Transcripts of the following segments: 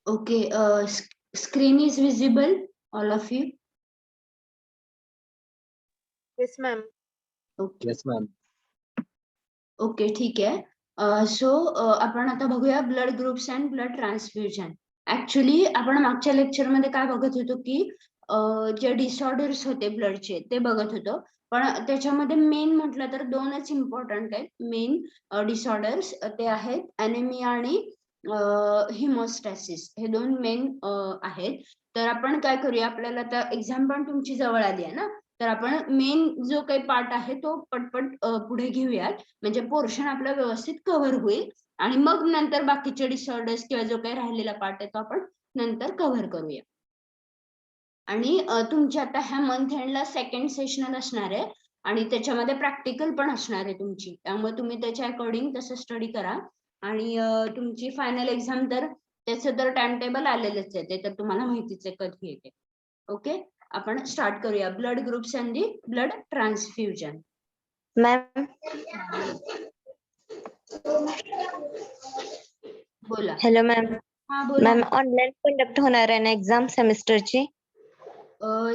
Okay, screen is visible, all of you. Yes, ma'am. Okay. Yes, ma'am. Okay, ठीक आहे. So आपण आता बघूया blood groups and blood transfusion. Actually आपण मागच्या लेक्चर मध्ये काय बघत होतो की जे डिसऑर्डर्स होते ब्लडचे ते बघत होतो, पण त्याच्यामध्ये मेन म्हटलं तर दोनच इम्पॉर्टंट आहेत. मेन डिसऑर्डर्स ते आहेत अॅनेमिया आणि हिमोस्टॅसिस. हे दोन मेन आहेत. तर आपण काय करूया, आपल्याला आता एक्झाम पण तुमची जवळ आली आहे ना, तर आपण मेन जो काही पार्ट आहे तो पटपट पुढे घेऊयात, म्हणजे पोर्शन आपला व्यवस्थित कव्हर होईल आणि मग नंतर बाकीचे डिसऑर्डर्स किंवा जो काही राहिलेला पार्ट आहे तो आपण नंतर कव्हर करूया. आणि तुमची आता ह्या मंथ एंडला सेकंड सेशनल असणार आहे आणि त्याच्यामध्ये प्रॅक्टिकल पण असणार आहे तुमची, त्यामुळे तुम्ही त्याच्या अकॉर्डिंग तसं स्टडी करा. आणि तुमची फायनल एक्झाम तर त्याचं तर टाइम टेबल आलेलंच आहे, ते तर तुम्हाला माहितीच आहे कधी येते. ओके, आपण स्टार्ट करूया. Blood groups and the blood transfusion. Ma'am, बोला. Hello ma'am. हा बोला. मॅम, ऑनलाईन कंडक्ट होणार आहे ना एक्झाम सेमिस्टरची?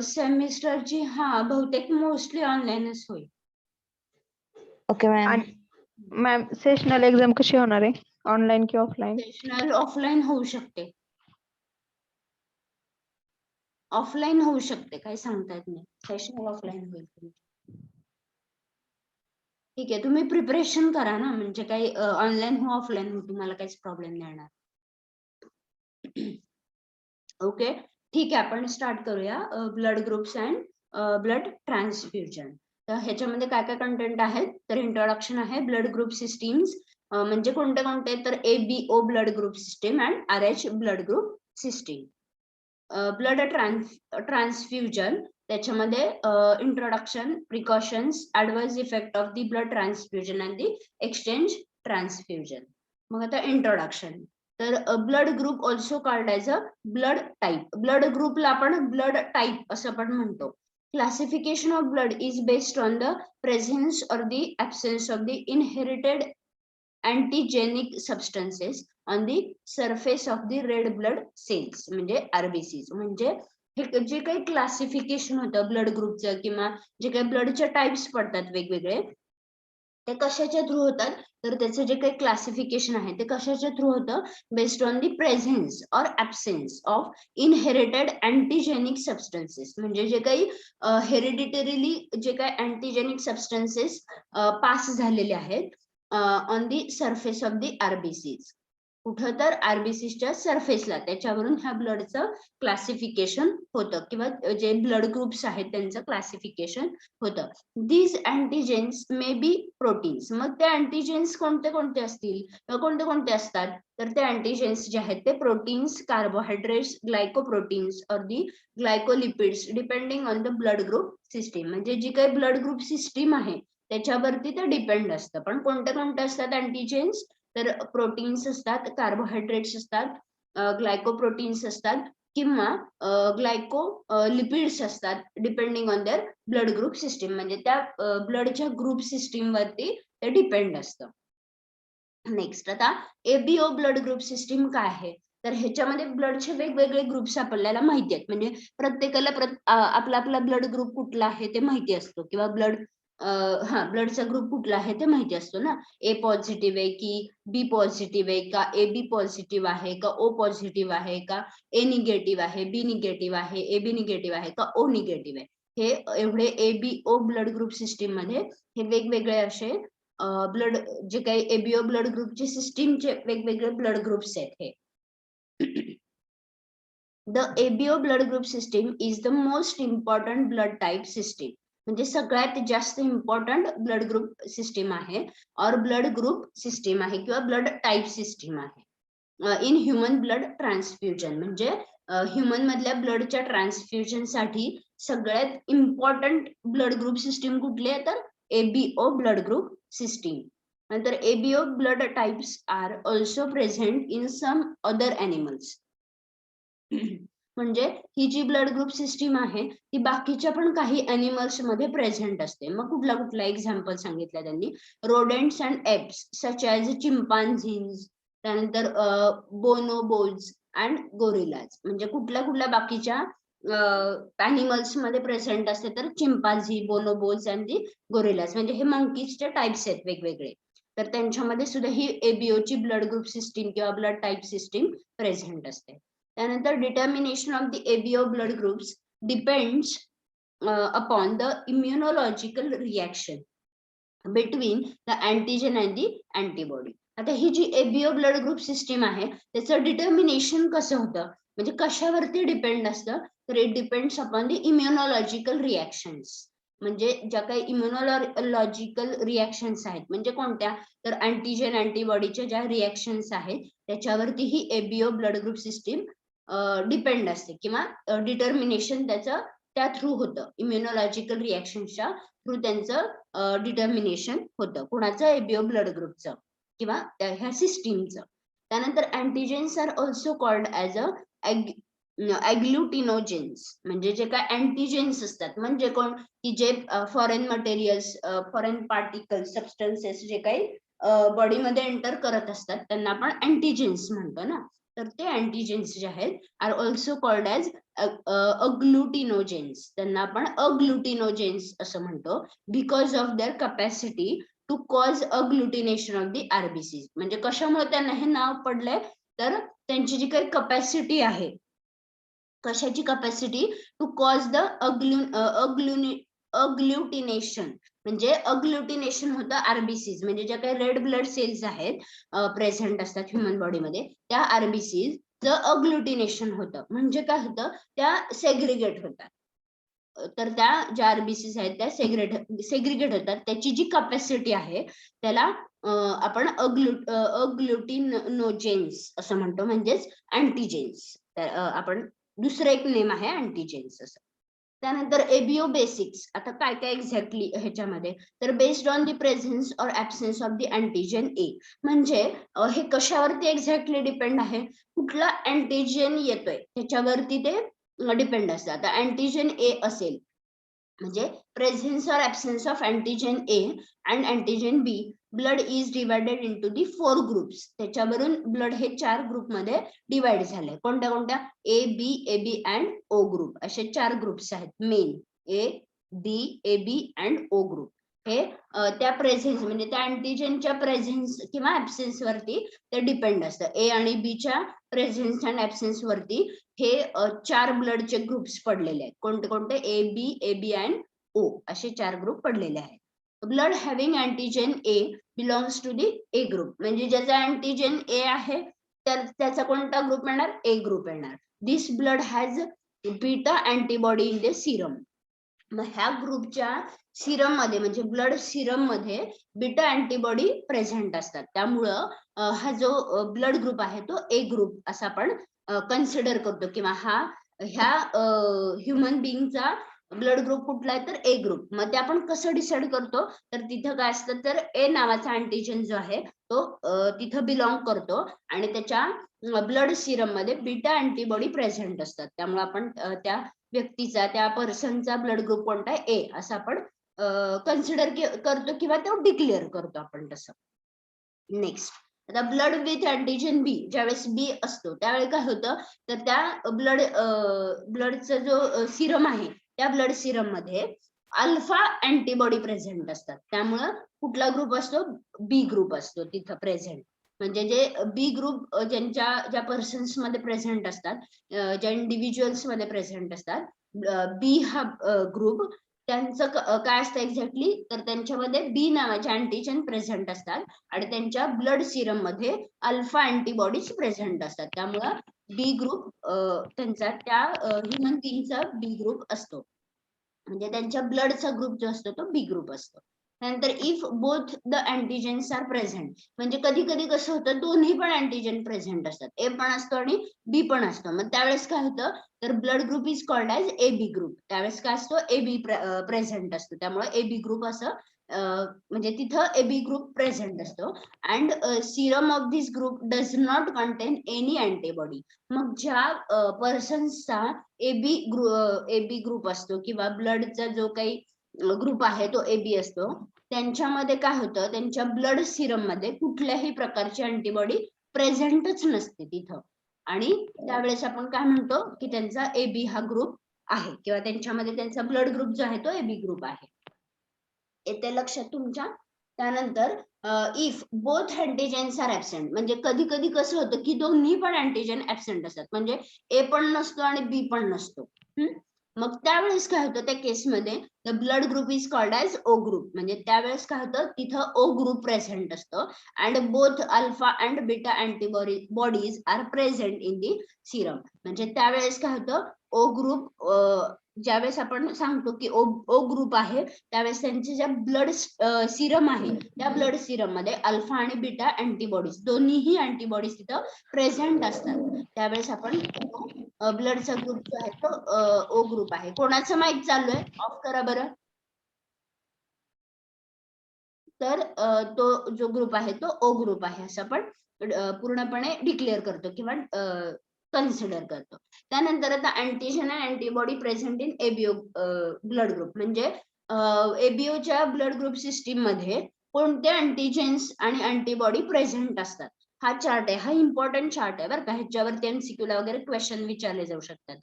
सेमिस्टरची हा बहुतेक मोस्टली ऑनलाईनच होईल. Okay ma'am. Ma'am, sessional exam कशी होणार आहे, ऑनलाईन की ऑफलाईन? सेशनल ऑफलाईन होऊ शकते, ऑफलाईन होऊ शकते, काही सांगता येत नाही. सेशनल ऑफलाईन होईल. ठीक आहे, तुम्ही प्रिपरेशन करा ना, म्हणजे काही ऑनलाईन हो ऑफलाईन हो तुम्हाला काहीच प्रॉब्लेम नाही येणार. ओके, ठीक आहे, आपण स्टार्ट करूया. Blood groups and blood transfusion. तर ह्याच्यामध्ये काय काय कंटेंट आहेत, तर इंट्रोडक्शन आहे, ब्लड ग्रुप सिस्टीम्स म्हणजे कोणते कोणते, तर ABO blood group system and RH blood group system. Blood transfusion त्याच्यामध्ये introduction, precautions, adverse effect of the blood transfusion and the exchange transfusion. मग आता इंट्रोडक्शन. तर blood group also called as a blood type. Blood ग्रुपला आपण blood type असं पण म्हणतो. Classification of blood is based on the presence or the absence of the inherited antigenic substances on the surface of the red blood cells, म्हणजे RBCs. म्हणजे हे जे काही क्लासिफिकेशन होतं ब्लड ग्रुपचं किंवा जे काही ब्लडचे टाइप्स पडतात वेगवेगळे, ते कशाच्या थ्रू होतात, तर त्याचं जे काही क्लासिफिकेशन आहे ते कशाच्या थ्रू होतं, बेस्ड ऑन दी प्रेझेन्स और ऍब्सेन्स ऑफ इनहेरिटेड अँटीजेनिक सबस्टन्सेस. म्हणजे जे काही हेरिडिटरीली जे काही अँटीजेनिक सबस्टन्सेस पास झालेले आहेत on the surface of the RBCs. कुठं तर RBCच्या सरफेसला, त्याच्यावरून ह्या ब्लडचं क्लासिफिकेशन होतं किंवा जे ब्लड ग्रुप्स आहेत त्यांचं क्लासिफिकेशन होतं. These antigens may be proteins. मग ते अँटीजेन्स कोणते कोणते असतील, कोणते कोणते असतात, तर ते अँटीजेन्स जे आहेत ते proteins, carbohydrates, glycoproteins or the glycolipids depending on the blood group system. म्हणजे जी काही ब्लड ग्रुप सिस्टीम आहे त्याच्यावरती ते डिपेंड असतं. पण कोणते कोणते असतात अँटीजेन्स, तर प्रोटीन्स असतात, कार्बोहायड्रेट्स असतात, ग्लायकोप्रोटीन्स असतात किंवा ग्लायको लिपिड्स असतात, depending on their blood group system. म्हणजे त्या ब्लडच्या ग्रुप सिस्टीम वरती ते डिपेंड असतं. नेक्स्ट, आता ABO ब्लड ग्रुप सिस्टीम काय आहे, तर ह्याच्यामध्ये ब्लडचे वेगवेगळे ग्रुप्स आपल्याला माहिती आहेत. म्हणजे प्रत्येकाला आपला आपला ब्लड ग्रुप कुठला आहे ते माहिती असतो, किंवा ब्लडचा ग्रुप कुठला आहे ते माहिती असतो ना. A पॉझिटिव्ह आहे की B पॉझिटिव्ह आहे का, AB पॉझिटिव्ह आहे का, O पॉझिटिव्ह आहे का, A निगेटिव्ह आहे, B निगेटिव्ह आहे, AB निगेटिव्ह आहे का, O निगेटिव्ह आहे. हे एवढे ABO ब्लड ग्रुप सिस्टीम मध्ये हे वेगवेगळे असे ब्लड, जे काही ABO ब्लड ग्रुपचे सिस्टीमचे वेगवेगळे ब्लड ग्रुप्स आहेत हे. The ABO blood group system is the most important blood type system. म्हणजे सगळ्यात जास्त इम्पॉर्टंट ब्लड ग्रुप सिस्टीम आहे, और ब्लड ग्रुप सिस्टीम आहे किंवा ब्लड टाइप सिस्टीम आहे इन ह्युमन ब्लड ट्रान्सफ्युजन. म्हणजे ह्युमन मधल्या ब्लडच्या ट्रान्सफ्युजन साठी सगळ्यात इम्पॉर्टंट ब्लड ग्रुप सिस्टीम कुठली आहे, तर ABO ब्लड ग्रुप सिस्टीम. नंतर ABO blood types are also present in some other animals. म्हणजे ही जी ब्लड ग्रुप सिस्टीम आहे ती बाकीच्या पण काही अॅनिमल्स मध्ये प्रेझेंट असते. मग कुठला कुठला एक्झाम्पल सांगितलं त्यांनी, rodents and apes such as chimpanzees, त्यानंतर बोनोबोज अँड गोरिलाज. म्हणजे कुठल्या कुठल्या बाकीच्या अॅनिमल्स मध्ये प्रेझेंट असते तर चिंपांझी, बोनोबोज अँड दी गोरिलाज. म्हणजे हे मंकीजचे टाइप्स आहेत वेगवेगळे. तर त्यांच्यामध्ये सुद्धा ही एबीओची ब्लड ग्रुप सिस्टीम किंवा ब्लड टाइप सिस्टीम प्रेझेंट असते. त्यानंतर determination of the ABO blood groups depends upon the immunological reaction between the antigen and the antibody. आता ही जी एबीओ ब्लड ग्रुप सिस्टीम आहे त्याचं डिटर्मिनेशन कसं होतं, म्हणजे कशावरती डिपेंड असतं, तर it depends upon the immunological reactions. म्हणजे ज्या काही इम्युनॉलॉजिकल रिॲक्शन्स आहेत म्हणजे कोणत्या, तर अँटीजन अँटीबॉडीच्या ज्या रिॲक्शन्स आहेत त्याच्यावरती ही ABO blood group system depend असते किंवा डिटर्मिनेशन त्याचं त्या थ्रू होतं. इम्युनॉलॉजिकल रिॲक्शन्सच्या थ्रू त्यांचं डिटर्मिनेशन होतं. कुणाचं, एबीओ ब्लड ग्रुपचं किंवा ह्या सिस्टीमचं. त्यानंतर antigens are also called as a agglutinogens. म्हणजे जे काय अँटीजेन्स असतात म्हणजे कोण, की जे foreign materials, foreign particles, substances जे काही बॉडीमध्ये एंटर करत असतात त्यांना आपण अँटीजेन्स म्हणतो ना. तर ते अँटीजेन्स जे आहेत are also called as agglutinogens. त्यांना आपण अग्लुटिनोजेन्स असं म्हणतो because of their capacity to cause agglutination of the RBC. म्हणजे कशामुळे त्यांना हे नाव पडलंय, तर त्यांची जी काही कॅपॅसिटी आहे, कशाची कॅपॅसिटी, टू कॉज द अग्लुटिनेशन. म्हणजे अग्लुटिनेशन होतं आरबीसीज, म्हणजे ज्या काही रेड ब्लड सेल्स आहेत प्रेझेंट असतात ह्युमन बॉडीमध्ये त्या आरबीसीज अग्लुटिनेशन होतं. म्हणजे काय होतं, त्या सेग्रिगेट होतात. तर त्या ज्या आरबीसीज आहेत त्या सेग्रिगेट होतात. त्याची जी कॅपॅसिटी आहे त्याला आपण अग्लुटिनोजेन्स असं म्हणतो, म्हणजेच अँटीजेन्स. आपण दुसरं एक नेम आहे अँटीजेन्स असं. त्यानंतर एबीओ बेसिक्स. आता काय काय एक्झॅक्टली ह्याच्यामध्ये, तर based on the presence or absence of the antigen A. म्हणजे हे कशावरती एक्झॅक्टली डिपेंड आहे, कुठला अँटीजन येतोय त्याच्यावरती ते डिपेंड असतं. आता अँटीजन ए असेल म्हणजे presence or absence of antigen A and antigen B, blood is divided into the 4 groups. त्याच्यावरून ब्लड हे 4 ग्रुपमध्ये डिवाइड झाले. कोणत्या कोणत्या, ए B, A B and O group, असे 4 ग्रुप्स आहेत main, A B, A B and O group. हे त्या प्रेझेन्स म्हणजे त्या अँटीजनच्या प्रेझेन्स किंवा ऍब्सेन्स वरती ते डिपेंड असतं. ए आणि बी च्या प्रेझेन्स अँड ऍब्सेन्स वरती हे 4 ब्लडचे ग्रुप्स पडलेले आहेत. कोणते कोणते, ए बी अँड ओ, असे 4 ग्रुप पडलेले आहेत. Blood having antigen A belongs to the A group. म्हणजे ज्याचा अँटीजन ए आहे तर त्याचा कोणता ग्रुप येणार, ए ग्रुप येणार. This blood has beta antibody in the serum. मग ह्या ग्रुपच्या सिरम मध्ये म्हणजे ब्लड सिरम मध्ये बीटा अँटीबॉडी प्रेझेंट असतात. त्यामुळं हा जो ब्लड ग्रुप आहे तो ए ग्रुप असा आपण कन्सिडर करतो किंवा ह्या ह्युमन बिंगचा ब्लड ग्रुप कुठला आहे तर ए ग्रुप. मग ते आपण कसं डिसाइड करतो, तर तिथं काय असतं, तर ए नावाचा अँटीजन जो आहे तो तिथं बिलॉंग करतो आणि त्याच्या ब्लड सिरम मध्ये बीटा अँटीबॉडी प्रेझेंट असतात. त्यामुळे आपण त्या व्यक्तीचा, त्या पर्सनचा ब्लड ग्रुप कोणता आहे, ए असं आपण कन्सिडर करतो किंवा तो डिक्लेअर करतो आपण तसं. नेक्स्ट, आता ब्लड विथ अँटीजन बी, ज्यावेळेस बी असतो त्यावेळी काय होतं, तर त्या ब्लडचा जो सिरम आहे त्या ब्लड सिरम मध्ये अल्फा अँटीबॉडी प्रेझेंट असतात. त्यामुळं कुठला ग्रुप असतो, बी ग्रुप असतो तिथं प्रेझेंट. म्हणजे जे बी ग्रुप ज्या पर्सन्स मध्ये प्रेझेंट असतात, ज्या इंडिव्हिज्युअल्स मध्ये प्रेझेंट असतात, बी हा ग्रुप, त्यांचं काय असतं एक्झॅक्टली, तर त्यांच्यामध्ये बी नावाचे अँटीजन प्रेझेंट असतात आणि त्यांच्या ब्लड सिरम मध्ये अल्फा अँटीबॉडीज प्रेझेंट असतात. त्यामुळं बी ग्रुप त्यांचा, त्या ह्युमन बिंगचा बी ग्रुप असतो. म्हणजे त्यांच्या ब्लडचा ग्रुप जो असतो तो बी ग्रुप असतो. नंतर if both the antigens are present, म्हणजे कधी कधी कसं होतं, दोन्ही पण अँटीजन प्रेझेंट असतात, ए पण असतो आणि बी पण असतो. मग त्यावेळेस काय होतं, तर blood group is called as A B group. त्यावेळेस काय असतो, ए बी प्रेझेंट असतो. त्यामुळे ए बी ग्रुप असं म्हणजे तिथं ए बी ग्रुप प्रेझेंट असतो. And Serum of this group does not content any antibody. मग ज्या पर्सन्सचा ए बी ग्रुप असतो किंवा ब्लडचा जो काही ग्रुप आहे तो ए बी असतो, त्यांच्यामध्ये काय होतं, त्यांच्या ब्लड सिरम मध्ये कुठल्याही प्रकारची अँटीबॉडी प्रेझेंटच नसते तिथं. आणि त्यावेळेस आपण काय म्हणतो की त्यांचा AB हा ग्रुप आहे किंवा त्यांच्यामध्ये त्यांचा ब्लड ग्रुप जो आहे तो AB ग्रुप आहे. येते लक्षात तुमच्या. त्यानंतर इफ बोथ अँटीजेन्स आर ऍबसेंट, म्हणजे कधी कधी कसं होतं की दोन्ही पण अँटीजेन ऍबसेंट असतात, म्हणजे ए पण नसतो आणि बी पण नसतो. मग त्यावेळेस काय होतं त्या केसमध्ये the blood group is called as O group, म्हणजे त्यावेळेस काय होतं तिथं ओ ग्रुप प्रेझेंट असतो and both alpha and beta bodies are present in the serum. म्हणजे त्यावेळेस काय होतं ओ ग्रुप, ज्यावेळेस आपण सांगतो की ओ ग्रुप आहे त्यावेळेस त्यांचे ज्या ब्लड सिरम आहे त्या ब्लड सिरम मध्ये अल्फा आणि बीटा अँटीबॉडीज दोन्हीही अँटीबॉडीज तिथं प्रेझेंट असतात. त्यावेळेस आपण ब्लडचा ग्रुप जो आहे तो ओ ग्रुप आहे. कोणाचं माईक चालू आहे? ऑफ करा बरं. तर तो जो ग्रुप आहे तो ओ ग्रुप आहे असं आपण पूर्णपणे डिक्लेअर करतो किंवा कन्सिडर करतो. त्यानंतर आता antigen and antibody present in ABO blood group, म्हणजे एबीओच्या ब्लड ग्रुप सिस्टीम मध्ये कोणते अँटीजेन्स आणि अँटीबॉडी प्रेझेंट असतात. हा चार्ट आहे, हा इम्पॉर्टंट चार्ट आहे बरं का, ह्याच्यावरती MCQ ला वगैरे क्वेश्चन विचारले जाऊ शकतात.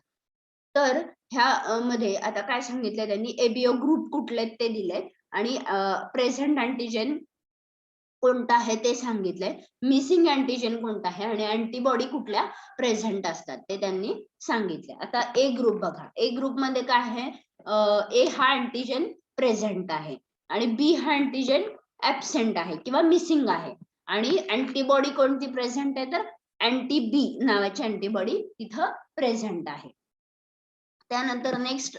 तर ह्या मध्ये आता काय सांगितलंय त्यांनी, एबीओ ग्रुप कुठले ते दिलेत आणि प्रेझेंट अँटीजेन कोणता आहे ते सांगितलंय, मिसिंग अँटीजेन कोणता आहे आणि अँटीबॉडी कुठल्या प्रेझेंट असतात ते त्यांनी सांगितले. आता ए ग्रुप बघा, ए ग्रुप मध्ये काय आहे, ए हा अँटीजेन प्रेझेंट आहे आणि बी हा अँटीजेन ऍबसेंट आहे किंवा मिसिंग आहे आणि अँटीबॉडी कोणती प्रेझेंट आहे तर अँटी बी नावाची अँटीबॉडी तिथं प्रेझेंट आहे. त्यानंतर नेक्स्ट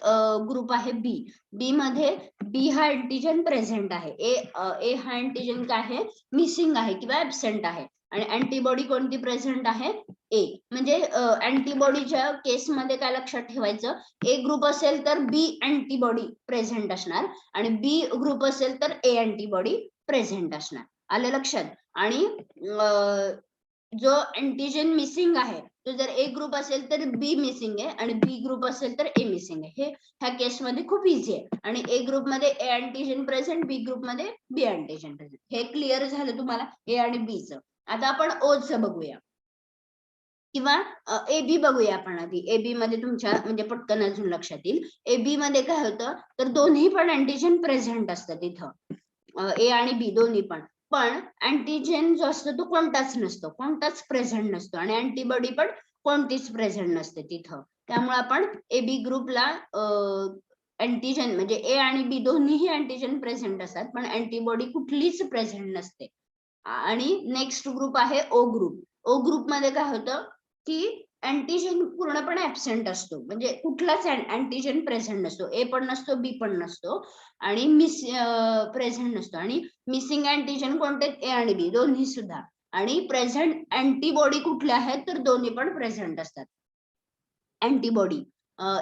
ग्रुप आहे बी. बी मध्ये बी हा अँटीजन प्रेझेंट आहे, ए हा अँटीजन काय आहे मिसिंग आहे किंवा ऍबसेंट आहे आणि अँटीबॉडी कोणती प्रेझेंट आहे ए. म्हणजे अँटीबॉडीच्या केसमध्ये काय लक्षात ठेवायचं, ए ग्रुप असेल तर बी अँटीबॉडी प्रेझेंट असणार आणि बी ग्रुप असेल तर ए अँटीबॉडी प्रेझेंट असणार. आलं लक्षात. आणि जो अँटीजन मिसिंग आहे तो जर ए ग्रुप असेल तर बी मिसिंग आहे आणि बी ग्रुप असेल तर ए मिसिंग आहे. हे ह्या केस मध्ये खूप इझी आहे. आणि ए ग्रुप मध्ये ए अँटीजन प्रेझेंट, बी ग्रुप मध्ये बी अँटीजन प्रेझेंट. हे क्लिअर झालं तुम्हाला ए आणि बी चं. आता आपण ओ चं बघूया किंवा ए बी बघूया आपण आधी. ए बी मध्ये तुमच्या म्हणजे पटकन अजून लक्षात येईल. ए बी मध्ये काय होतं तर दोन्ही पण अँटीजन प्रेझेंट असतात इथं, ए आणि बी दोन्ही पण. पण अँटीजेन जो असतो तो कोणताच नसतो, कोणताच प्रेझेंट नसतो आणि अँटीबॉडी पण कोणतीच प्रेझेंट नसते तिथं. त्यामुळे आपण एबी ग्रुपला अँटीजन म्हणजे ए आणि बी दोन्हीही अँटीजन प्रेझेंट असतात पण अँटीबॉडी कुठलीच प्रेझेंट नसते. आणि नेक्स्ट ग्रुप आहे ओ ग्रुप. ओ ग्रुप मध्ये काय होतं की अँटीजन पूर्णपणे ऍबसेंट असतो, म्हणजे कुठलाच अँटीजन प्रेझेंट नसतो, ए पण नसतो बी पण नसतो आणि प्रेझेंट नसतो आणि मिसिंग अँटीजन कोणते ए आणि बी दोन्ही सुद्धा. आणि प्रेझेंट अँटीबॉडी कुठल्या आहेत तर दोन्ही पण प्रेझेंट असतात. अँटीबॉडी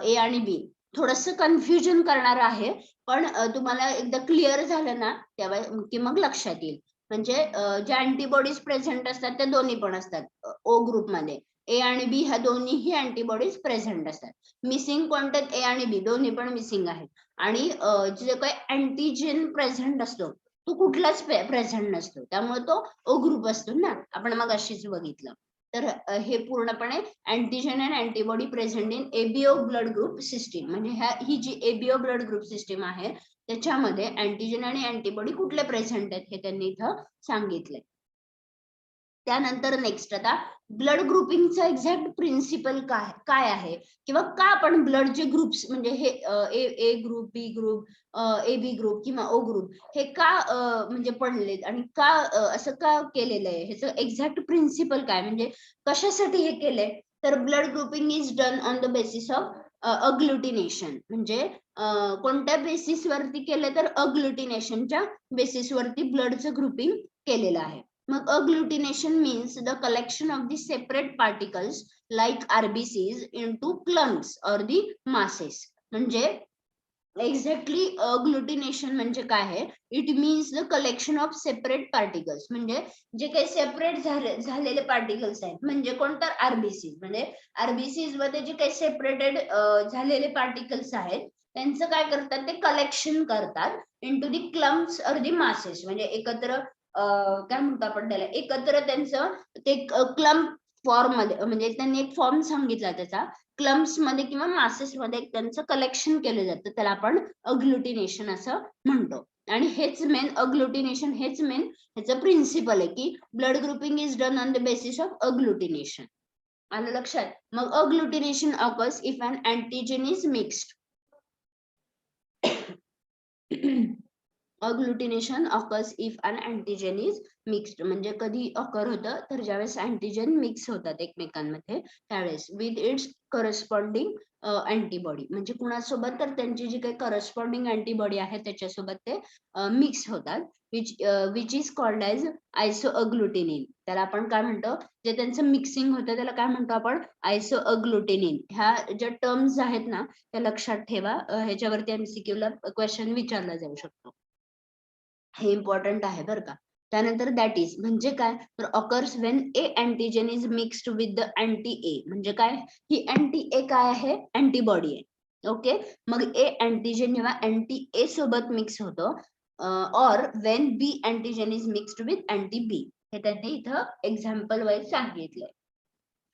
ए आणि बी थोडस कन्फ्युजन करणार आहे पण तुम्हाला एकदा क्लिअर झालं ना तेव्हा की मग लक्षात येईल. म्हणजे ज्या अँटीबॉडीज प्रेझेंट असतात त्या दोन्ही पण असतात ओ ग्रुप मध्ये. ए आणि बी ह्या दोन्हीही अँटीबॉडीज प्रेझेंट असतात. मिसिंग कोणते ए आणि बी दोन्ही पण मिसिंग आहेत आणि जे काही अँटीजेन प्रेझेंट असतो तो कुठलाच प्रेझेंट नसतो, त्यामुळे तो ओ ग्रुप असतो ना, आपण मग अशीच बघितलं. तर हे पूर्णपणे antigen and antibody present in ABO blood group system. म्हणजे ही जी एबीओ ब्लड ग्रुप सिस्टीम आहे त्याच्यामध्ये अँटीजन आणि अँटीबॉडी कुठले प्रेझेंट आहेत हे त्यांनी इथं सांगितलंय. त्यानंतर नेक्स्ट आता ब्लड ग्रुपिंगचा एक्झॅक्ट प्रिन्सिपल काय आहे किंवा का आपण ब्लडचे ग्रुप्स म्हणजे हे A group, B group, A B group किंवा ओ ग्रुप हे का म्हणजे पडलेत आणि का असं का केलेलं आहे, ह्याचं एक्झॅक्ट प्रिन्सिपल काय, म्हणजे कशासाठी हे केलंय तर blood grouping is done on the basis of agglutination. म्हणजे कोणत्या बेसिसवरती केलं तर अग्लुटिनेशनच्या बेसिसवरती ब्लडचं ग्रुपिंग केलेलं आहे. मग अग्लुटिनेशन means the collection of the separate particles like RBCs into clumps or the masses. म्हणजे एक्झॅक्टली अग्लुटिनेशन म्हणजे काय आहे, it means the collection of separate particles. म्हणजे जे काही सेपरेट झालेले पार्टिकल्स आहेत म्हणजे कोणतं आरबीसी, म्हणजे आरबीसीज मध्ये जे काही सेपरेटेड झालेले पार्टिकल्स आहेत त्यांचं काय करतात ते कलेक्शन करतात इनटू दी क्लम्प्स और दी मासेस. म्हणजे एकत्र काय म्हणतो आपण त्याला, एकत्र त्यांचं ते क्लम्प फॉर्म मध्ये म्हणजे त्यांनी एक फॉर्म सांगितला त्याचा क्लम्प्स मध्ये किंवा मासेस मध्ये त्यांचं कलेक्शन केलं जातं, त्याला आपण अग्लुटिनेशन असं म्हणतो. आणि हेच मेन अग्लुटिनेशन, हेच मेन ह्याचं प्रिन्सिपल आहे की blood grouping is done on the basis of agglutination. आलं लक्षात? मग agglutination occurs if an antigen is mixed. Agglutination occurs if an antigen is mixed म्हणजे कधी ऑकर होतं तर ज्यावेळेस अँटीजेन मिक्स होतात एकमेकांमध्ये त्यावेळेस विथ इट्स करस्पॉन्डिंग अँटीबॉडी, म्हणजे कुणासोबत तर त्यांची जी काही करस्पॉन्डिंग अँटीबॉडी आहे त्याच्यासोबत ते मिक्स होतात, विच इज कॉल्ड एज आयसोअग्लुटिनिन. त्याला आपण काय म्हणतो, जे त्यांचं मिक्सिंग होतं त्याला काय म्हणतो आपण, आयसोअग्लुटिनिन. ह्या ज्या टर्म्स आहेत ना त्या लक्षात ठेवा, ह्याच्यावरती एमसीक्यू ला क्वेश्चन विचारला जाऊ शकतो, हे इम्पॉर्टंट आहे बरं का. त्यानंतर दॅट इज म्हणजे काय, तर occurs when A antigen is mixed with the anti A. म्हणजे काय, ही अँटी ए काय आहे, अँटीबॉडी आहे. ओके, मग ए अँटीजेन जेव्हा अँटी ए सोबत मिक्स होतो, or when B antigen is mixed with anti B. हे त्यांनी इथं एक्झाम्पल वाईज सांगितलंय.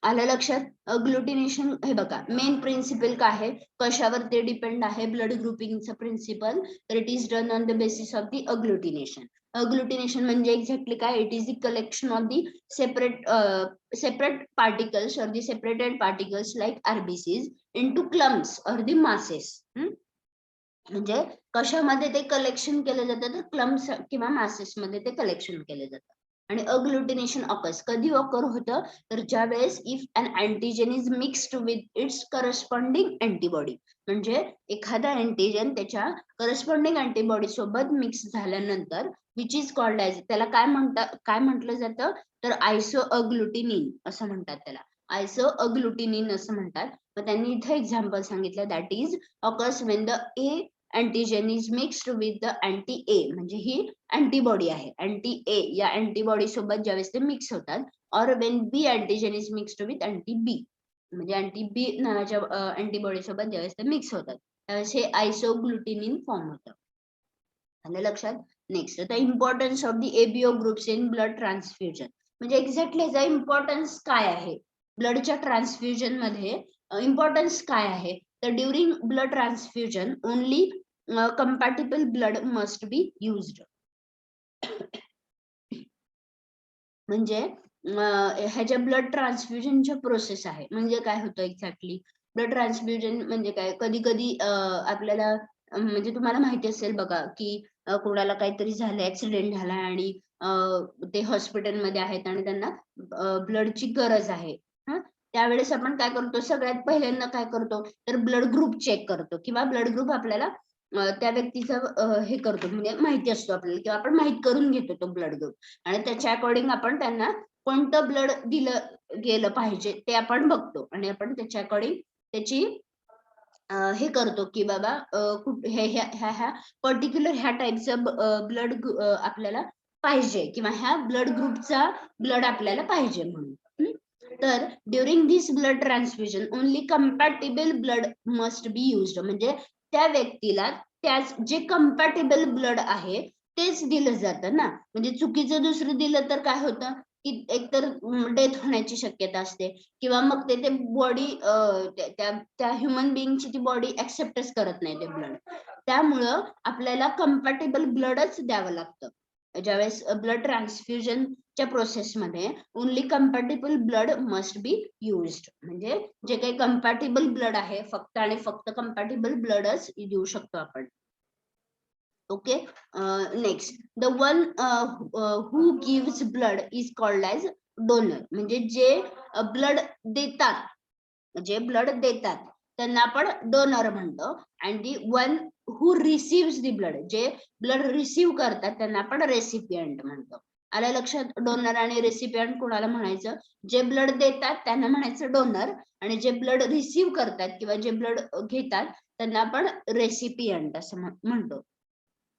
आलं लक्षात? अग्लुटिनेशन हे बघा मेन प्रिन्सिपल काय आहे, कशावर ते डिपेंड आहे, ब्लड ग्रुपिंगचं प्रिन्सिपल, तर it is done on the basis of the agglutination. Agglutination म्हणजे एक्झॅक्टली काय, it is the collection of the separate particles or the separated particles like RBCs into clumps or the masses. म्हणजे कशामध्ये ते collection केलं जातं, तर clumps किंवा masses मध्ये ते कलेक्शन केलं जातं. आणि अग्लुटिनेशन ऑकर्स कधी ऑकर होतं, तर ज्या वेळेस if an antigen is mixed with its corresponding antibody. म्हणजे एखादा अँटीजेन त्याच्या करस्पॉन्डिंग अँटीबॉडी सोबत मिक्स झाल्यानंतर विच इज कॉल्ड एज, त्याला काय म्हटलं जातं, तर आयसोअग्लुटिनिन असं म्हणतात त्याला, आयसोअग्लुटिनिन असं म्हणतात. मग त्यांनी इथे एक्झाम्पल सांगितलं, that is occurs when the A antigen is mixed with the anti A. म्हणजे ही अँटीबॉडी आहे, अँटी ए या अँटीबॉडी सोबत ज्यावेळेस ते मिक्स होतात, or when B antigen is mixed with anti B. म्हणजे अँटी बी नावाच्या अँटीबॉडी सोबत ज्यावेळेस ते मिक्स होतात त्यावेळेस हे आयसोग्लुटिनिन फॉर्म होतं. आलं लक्षात? Next, the importance of the ABO groups in blood transfusion. म्हणजे एक्झॅक्टली ह्याचा इम्पॉर्टन्स काय आहे ब्लडच्या ट्रान्सफ्युजन मध्ये, इम्पॉर्टन्स काय आहे, तर during blood transfusion only compatible blood must be used. म्हणजे ह्याच्या ब्लड ट्रान्सफ्युजनच्या प्रोसेस आहे. म्हणजे काय होतं एक्झॅक्टली, ब्लड ट्रान्सफ्युजन म्हणजे काय, कधी कधी आपल्याला म्हणजे तुम्हाला माहिती असेल बघा की कोणाला काहीतरी झालं, ऍक्सिडेंट झाला आणि ते हॉस्पिटलमध्ये आहेत आणि त्यांना ब्लडची गरज आहे. त्यावेळेस आपण काय करतो, सगळ्यात पहिल्यांदा काय करतो, तर ब्लड ग्रुप चेक करतो किंवा ब्लड ग्रुप आपल्याला त्या व्यक्तीचं हे करतो, म्हणजे माहिती असतो आपल्याला किंवा आपण माहित करून घेतो तो ब्लड ग्रुप, आणि त्याच्या अकॉर्डिंग आपण त्यांना कोणतं ब्लड दिलं गेलं पाहिजे ते आपण बघतो आणि आपण त्याच्या अकॉर्डिंग त्याची हे करतो की बाबा ह्या पर्टिक्युलर ह्या टाईपचं ब्लड आपल्याला पाहिजे किंवा ह्या ब्लड ग्रुपचा ब्लड आपल्याला पाहिजे म्हणून. तर during this blood transfusion only compatible blood must be used. म्हणजे त्या व्यक्तीला त्याच जे कंपॅटिबल ब्लड आहे तेच दिलं जातं ना. म्हणजे चुकीचं दुसरं दिलं तर काय होतं की एकतर डेथ होण्याची शक्यता असते किंवा मग ते बॉडी त्या ह्युमन बिईंगची ती बॉडी ऍक्सेप्टच करत नाही ते ब्लड. त्यामुळं आपल्याला कंपॅटिबल ब्लडच द्यावं लागतं. ज्यावेळेस ब्लड ट्रान्सफ्युजनच्या प्रोसेसमध्ये only compatible blood must be used. म्हणजे जे काही कंपॅटिबल ब्लड आहे फक्त आणि फक्त कंपॅटिबल ब्लडच देऊ शकतो आपण. Okay, next, the one who gives blood is called as donor. म्हणजे जे ब्लड देतात, जे ब्लड देतात त्यांना आपण डोनर म्हणतो. And the one who receives the blood, जे ब्लड रिसिव्ह करतात त्यांना आपण रेसिपियंट म्हणतो. आलं लक्षात? डोनर आणि रेसिपियंट कोणाला म्हणायचं, जे ब्लड देतात त्यांना म्हणायचं डोनर, आणि जे ब्लड रिसिव्ह करतात किंवा जे ब्लड घेतात त्यांना आपण रेसिपियंट असं म्हणतो.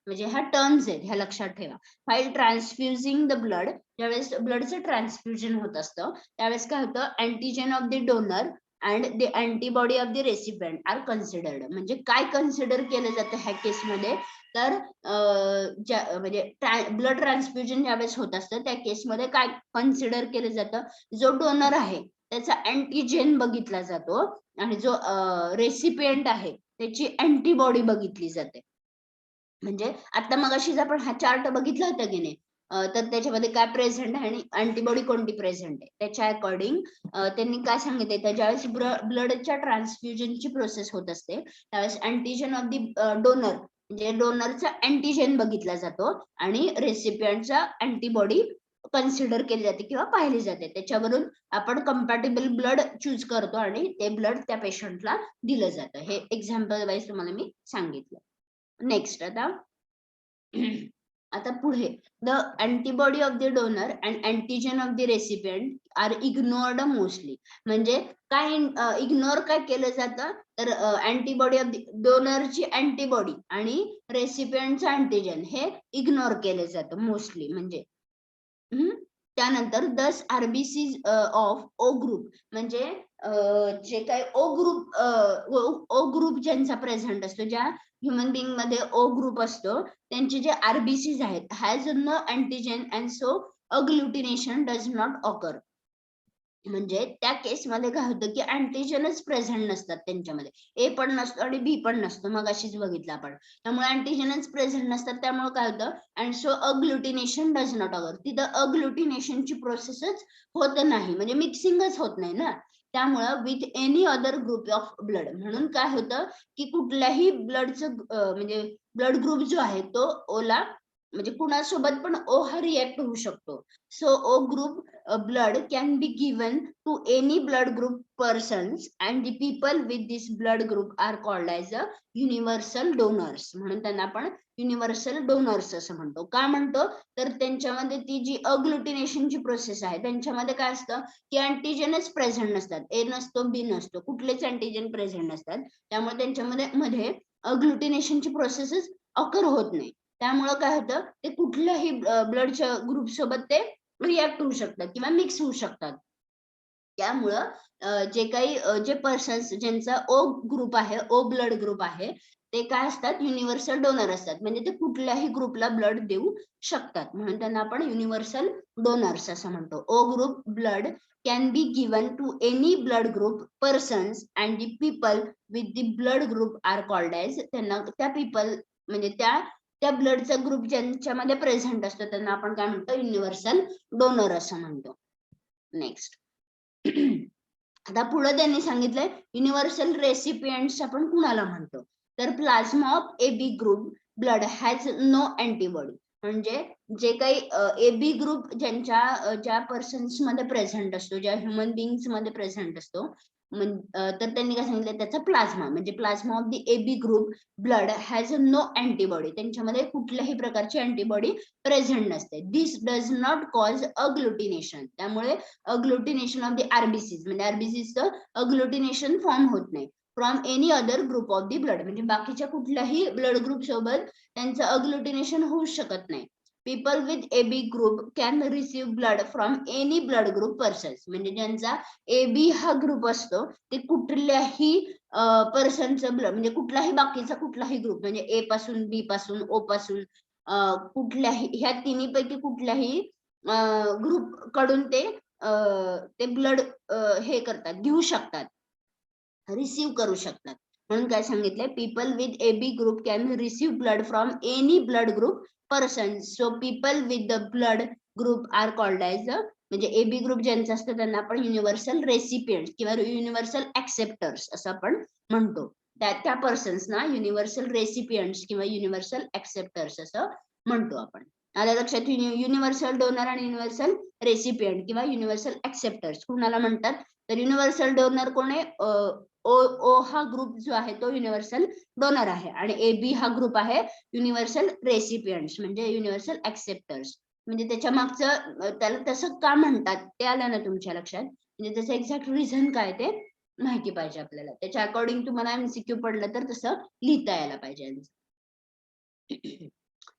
म्हणजे ह्या टर्म्स आहेत, ह्या लक्षात ठेवा. व्हाईल ट्रान्सफ्युजिंग द ब्लड, ज्यावेळेस ब्लडचं ट्रान्सफ्युजन होत असतं त्यावेळेस काय होतं, antigen of the donor and the antibody of the recipient are considered. म्हणजे काय कन्सिडर केलं जातं ह्या केसमध्ये, तर म्हणजे ब्लड ट्रान्सफ्युजन ज्यावेळेस होत असतं त्या केसमध्ये काय कन्सिडर केलं जातं, जो डोनर आहे त्याचा अँटीजेन बघितला जातो आणि जो रेसिपियंट आहे त्याची अँटीबॉडी बघितली जाते. म्हणजे आता मगाशीच आपण हा चार्ट बघितला होता की नाही, तर त्याच्यामध्ये काय प्रेझेंट आहे आणि अँटीबॉडी कोणती प्रेझेंट आहे त्याच्या अकॉर्डिंग त्यांनी काय सांगितलंय, तर ज्यावेळेस ब्लडच्या ट्रान्सफ्युजनची प्रोसेस होत असते त्यावेळेस अँटीजेन ऑफ दी डोनर म्हणजे डोनरचा अँटीजेन बघितला जातो आणि रेसिपियंटचा अँटीबॉडी कन्सिडर केली जाते किंवा पाहिली जाते. त्याच्यावरून आपण कंपॅटेबल ब्लड चूज करतो आणि ते ब्लड त्या पेशंटला दिलं जातं. हे एक्झाम्पल वाईज तुम्हाला मी सांगितलं. नेक्स्ट आता पुढे, the antibody of the donor and antigen of the recipient are ignored mostly. म्हणजे काय इग्नोर काय केलं जातं, तर अँटीबॉडी ऑफ द डोनरची अँटीबॉडी आणि रेसिपियंटचं अँटीजन हे इग्नोर केलं जातं मोस्टली. म्हणजे त्यानंतर 10 आरबीसी ऑफ ओ ग्रुप म्हणजे जे काही ओ ग्रुप ज्यांचा प्रेझेंट असतो, ज्या ह्युमन बिंग मध्ये ओ ग्रुप असतो त्यांचे जे आरबीसीज आहेत has no antigen and so agglutination does not occur. म्हणजे त्या केसमध्ये काय होतं की अँटीजेनच प्रेझेंट नसतात त्यांच्यामध्ये, ए पण नसतो आणि बी पण नसतो, मग अशीच बघितलं आपण. त्यामुळे अँटीजेनच प्रेझेंट नसतात, त्यामुळे काय होतं and so agglutination does not occur. तिथं अग्लुटिनेशनची प्रोसेसच होत नाही, म्हणजे मिक्सिंगच होत नाही ना. त्यामुळं with any other group of blood, म्हणून काय होतं की कुठल्याही ब्लडचं म्हणजे ब्लड ग्रुप जो आहे तो ओला म्हणजे कुणासोबत पण ओ हा रिएक्ट होऊ शकतो. So O group blood can be given to any blood group persons and the people with this blood group are called as a universal donors. म्हणून त्यांना आपण युनिव्हर्सल डोनर्स असं म्हणतो. का म्हणतो, तर त्यांच्यामध्ये ती जी अग्लुटिनेशनची प्रोसेस आहे त्यांच्यामध्ये काय असतं की अँटीजेनच प्रेझेंट नसतात, ए नसतो बी नसतो, कुठलेच अँटीजेन प्रेझेंट नसतात. त्यामुळे त्यांच्यामध्ये अग्लुटिनेशनची प्रोसेसच ऑकर होत नाही. त्यामुळे काय होतं, ते कुठल्याही ब्लडच्या ग्रुप सोबत ते रिॲक्ट होऊ शकतात किंवा मिक्स होऊ शकतात. त्यामुळं जे काही जे पर्सन्स ज्यांचा ओ ग्रुप आहे, ओ ब्लड ग्रुप आहे, ते काय असतात युनिव्हर्सल डोनर असतात. म्हणजे ते कुठल्याही ग्रुपला ब्लड देऊ शकतात, म्हणून त्यांना आपण युनिव्हर्सल डोनर्स असं म्हणतो. O group blood can be given to any blood group persons and the people with the blood group are called as. त्यांना त्या पीपल म्हणजे त्या ब्लडचा ग्रुप ज्यांच्यामध्ये प्रेझेंट असतो त्यांना आपण काय म्हणतो, युनिव्हर्सल डोनर असं म्हणतो. नेक्स्ट आता पुढे त्यांनी सांगितलंय युनिव्हर्सल रेसिपियंट्स आपण कुणाला म्हणतो, तर plasma of AB group blood has no antibody. म्हणजे जे काही एबी ग्रुप ज्या पर्सन्स मध्ये प्रेझेंट असतो, ज्या ह्युमन बिंग्स मध्ये प्रेझेंट असतो, तर त्यांनी काय सांगितलं त्याचा प्लाझ्मा म्हणजे plasma of the AB group blood has no antibody. त्यांच्यामध्ये कुठल्याही प्रकारची अँटीबॉडी प्रेझेंट नसते. This does not cause agglutination. त्यामुळे अग्लुटिनेशन ऑफ द आरबीसीज म्हणजे आरबीसीचं अग्लुटिनेशन फॉर्म होत नाही from any other group of the blood. म्हणजे बाकीच्या कुठल्याही ब्लड ग्रुप सोबत त्यांचं अग्लुटिनेशन होऊ शकत नाही. People with AB group can receive blood from any blood group persons. म्हणजे ज्यांचा एबी हा ग्रुप असतो ते कुठल्याही पर्सनचं ब्लड म्हणजे कुठलाही बाकीचा कुठलाही ग्रुप म्हणजे ए पासून बी पासून ओ पासून कुठल्याही ह्या तिन्ही पैकी कुठल्याही ग्रुप कडून ते ब्लड हे करतात, घेऊ शकतात, रिसीव्ह करू शकतात. म्हणून काय सांगितलंय, people with AB group can receive blood from any blood group person. So people with the blood group are called as म्हणजे एबी ग्रुप ज्यांचं असतं त्यांना आपण युनिव्हर्सल रेसिपियंट किंवा युनिव्हर्सल ऍक्सेप्टर्स असं आपण म्हणतो. त्या पर्सन्सना युनिव्हर्सल रेसिपियंट्स किंवा युनिव्हर्सल ऍक्सेप्टर्स असं म्हणतो आपण. आलं लक्षात, युनिव्हर्सल डोनर आणि युनिव्हर्सल रेसिपियंट किंवा युनिव्हर्सल ऍक्सेप्टर्स कुणाला म्हणतात, तर युनिव्हर्सल डोनर कोण आहे, ओ हा ग्रुप जो आहे तो युनिव्हर्सल डोनर आहे आणि एबी हा ग्रुप आहे युनिव्हर्सल रेसिपियंट्स म्हणजे युनिव्हर्सल ऍक्सेप्टर्स. म्हणजे त्याच्या मागचं त्याला तसं का म्हणतात ते आलं ना तुमच्या लक्षात, म्हणजे त्याचं एक्झॅक्ट रिझन काय ते माहिती पाहिजे आपल्याला. त्याच्या अकॉर्डिंग तुम्हाला एमसीक्यू पडलं तर तसं लिहिता यायला पाहिजे.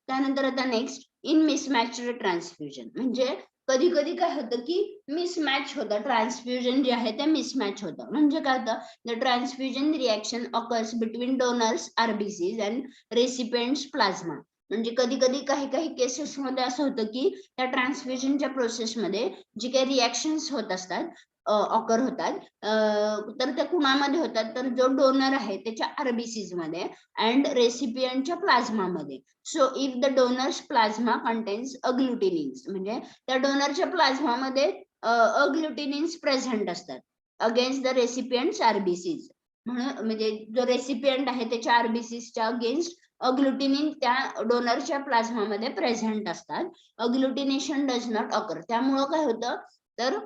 त्यानंतर आता नेक्स्ट इन मिसमॅच्ड ट्रान्सफ्युजन म्हणजे कधी कधी काय होतं की मिसमॅच होतं, ट्रान्सफ्युजन जे आहे ते मिसमॅच होतं. म्हणजे काय होतं, the transfusion reaction occurs between donors RBCs and recipients plasma. म्हणजे कधी कधी काही काही केसेस मध्ये असं होतं की त्या ट्रान्सफ्युजनच्या प्रोसेसमध्ये जी काही रिएक्शन्स होत असतात, ऑकर होतात, तर त्या कुणामध्ये होतात, तर जो डोनर आहे त्याच्या आरबीसीज मध्ये अँड रेसिपियंटच्या प्लाझ्मा मध्ये. So if the donors plasma contains अग्लुटिनिन्स, म्हणजे त्या डोनरच्या प्लाझ्मा मध्ये अग्लुटिनिन्स प्रेझेंट असतात अगेन्स्ट द रेसिपियंट्स आरबीसीज. म्हणून म्हणजे जो रेसिपियंट आहे त्याच्या आरबीसीच्या अगेन्स्ट अग्लुटिनिन त्या डोनरच्या प्लाझ्मा मध्ये प्रेझेंट असतात. Agglutination does not occur. त्यामुळं काय होतं, तर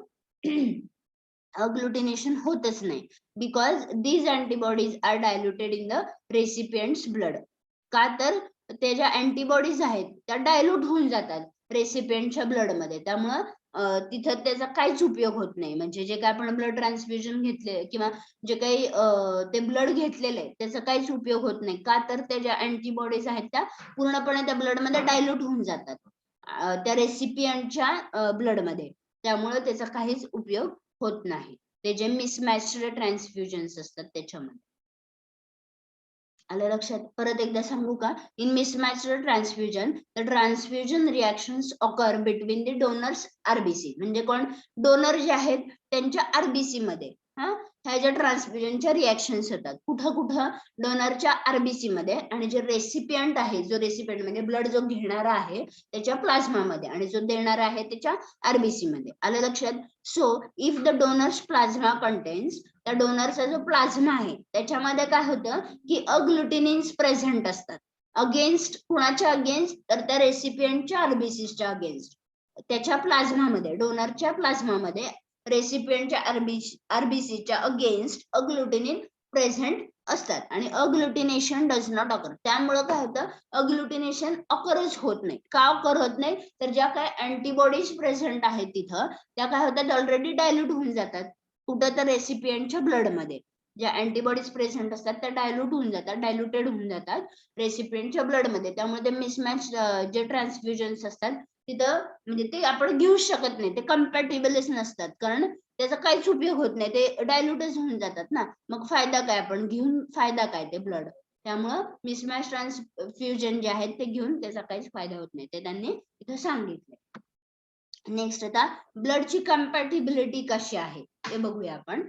अग्लुटिनेशन होतच नाही, because these antibodies are diluted in the recipient's blood. का तर ते ज्या अँटीबॉडीज आहेत त्या डायल्यूट होऊन जातात रेसिपियंटच्या ब्लड मध्ये. त्यामुळं तिथं त्याचा काहीच उपयोग होत नाही. म्हणजे जे काय आपण ब्लड ट्रान्सफ्युजन घेतले किंवा जे काही ते ब्लड घेतलेलं आहे त्याचा काहीच उपयोग होत नाही. का तर त्या ज्या अँटीबॉडीज आहेत त्या पूर्णपणे त्या ब्लड मध्ये डायल्यूट होऊन जातात त्या रेसिपियंटच्या ब्लड मध्ये. त्यामुळे त्याचा काहीच उपयोग होत नाही, ते जे मिसमॅच्ड ट्रान्सफ्युजन्स असतात त्याच्यामध्ये. आलं लक्षात? परत एकदा सांगू का? In mismatched transfusion the transfusion reactions occur between the donor's RBC. म्हणजे कोण, डोनर जे आहेत त्यांच्या आरबीसी मध्ये ह्या ज्या ट्रान्सफ्युजनच्या रिएक्शन्स होतात. कुठं कुठं, डोनरच्या आरबीसी मध्ये, आणि जे रेसिपियंट आहे, जो रेसिपियंट म्हणजे ब्लड जो घेणारा आहे त्याच्या प्लाझ्मा मध्ये, आणि जो देणारा आहे त्याच्या आरबीसी मध्ये. आलं लक्षात? So if the donors plasma contains, त्या डोनरचा जो प्लाझ्मा आहे त्याच्यामध्ये काय होतं की अग्लुटिनिन्स प्रेझेंट असतात अगेन्स्ट, कुणाच्या अगेन्स्ट, तर त्या रेसिपियंटच्या आरबीसीच्या अगेन्स्ट. त्याच्या प्लाझ्मामध्ये, डोनरच्या प्लाझ्मामध्ये रेसिपियंटच्या आरबीसीच्या अगेन्स्ट अग्लुटिनिन प्रेझेंट असतात, आणि अग्लुटिनेशन डज नॉट ऑकर. त्यामुळे काय होतं, अग्लुटिनेशन ऑकरच होत नाही. का ऑकर होत नाही, तर ज्या काय अँटीबॉडीज प्रेझेंट आहेत तिथं त्या काय होतात, ऑलरेडी डायल्यूट होऊन जातात कुठं, तर रेसिपियंटच्या ब्लड मध्ये. ज्या अँटीबॉडीज प्रेझेंट असतात त्या डायल्यूट होऊन जातात, डायल्युटेड होऊन जातात रेसिपियंटच्या ब्लड मध्ये. त्यामुळे ते मिसमॅच जे ट्रान्सफ्युजन्स असतात तिथं म्हणजे ते आपण घेऊ शकत नाही, ते कम्पॅटिबलच नसतात, कारण त्याचा काहीच उपयोग होत नाही, ते डायल्यूटच होऊन जातात ना. मग फायदा काय, आपण घेऊन फायदा काय ते ब्लड. त्यामुळं मिसमॅच ट्रान्सफ्युजन जे आहेत ते घेऊन त्याचा काहीच फायदा होत नाही, ते त्यांनी इथं सांगितले. नेक्स्ट आता ब्लडची कम्पॅटिबिलिटी कशी आहे ते बघूया आपण.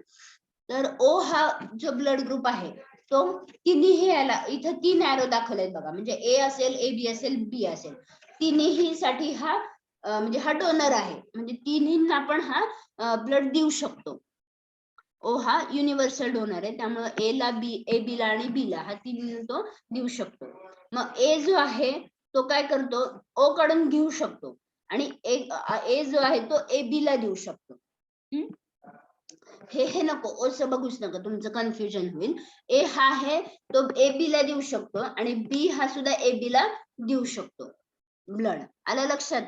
तर ओ हा जो ब्लड ग्रुप आहे तो तिन्ही याला, इथं 3 एरो दाखवलेत बघा, म्हणजे ए असेल, ए बी असेल, बी असेल, तिन्ही साठी हा म्हणजे हा डोनर आहे, म्हणजे तिन्हींना आपण हा ब्लड देऊ शकतो. ओ हा युनिव्हर्सल डोनर आहे, त्यामुळे ए ला, बी, ए बी ला आणि बी ला, हा तिन्ही तो देऊ शकतो. मग ए जो आहे तो काय करतो, ओ कडून घेऊ शकतो, आणि ए जो आहे तो ए बी ला देऊ शकतो. हे नको, ओचं बघूच नका, तुमचं कन्फ्युजन होईल. ए हा आहे तो ए बी ला देऊ शकतो, आणि बी हा सुद्धा ए बी ला देऊ शकतो ब्लड. आलं लक्षात?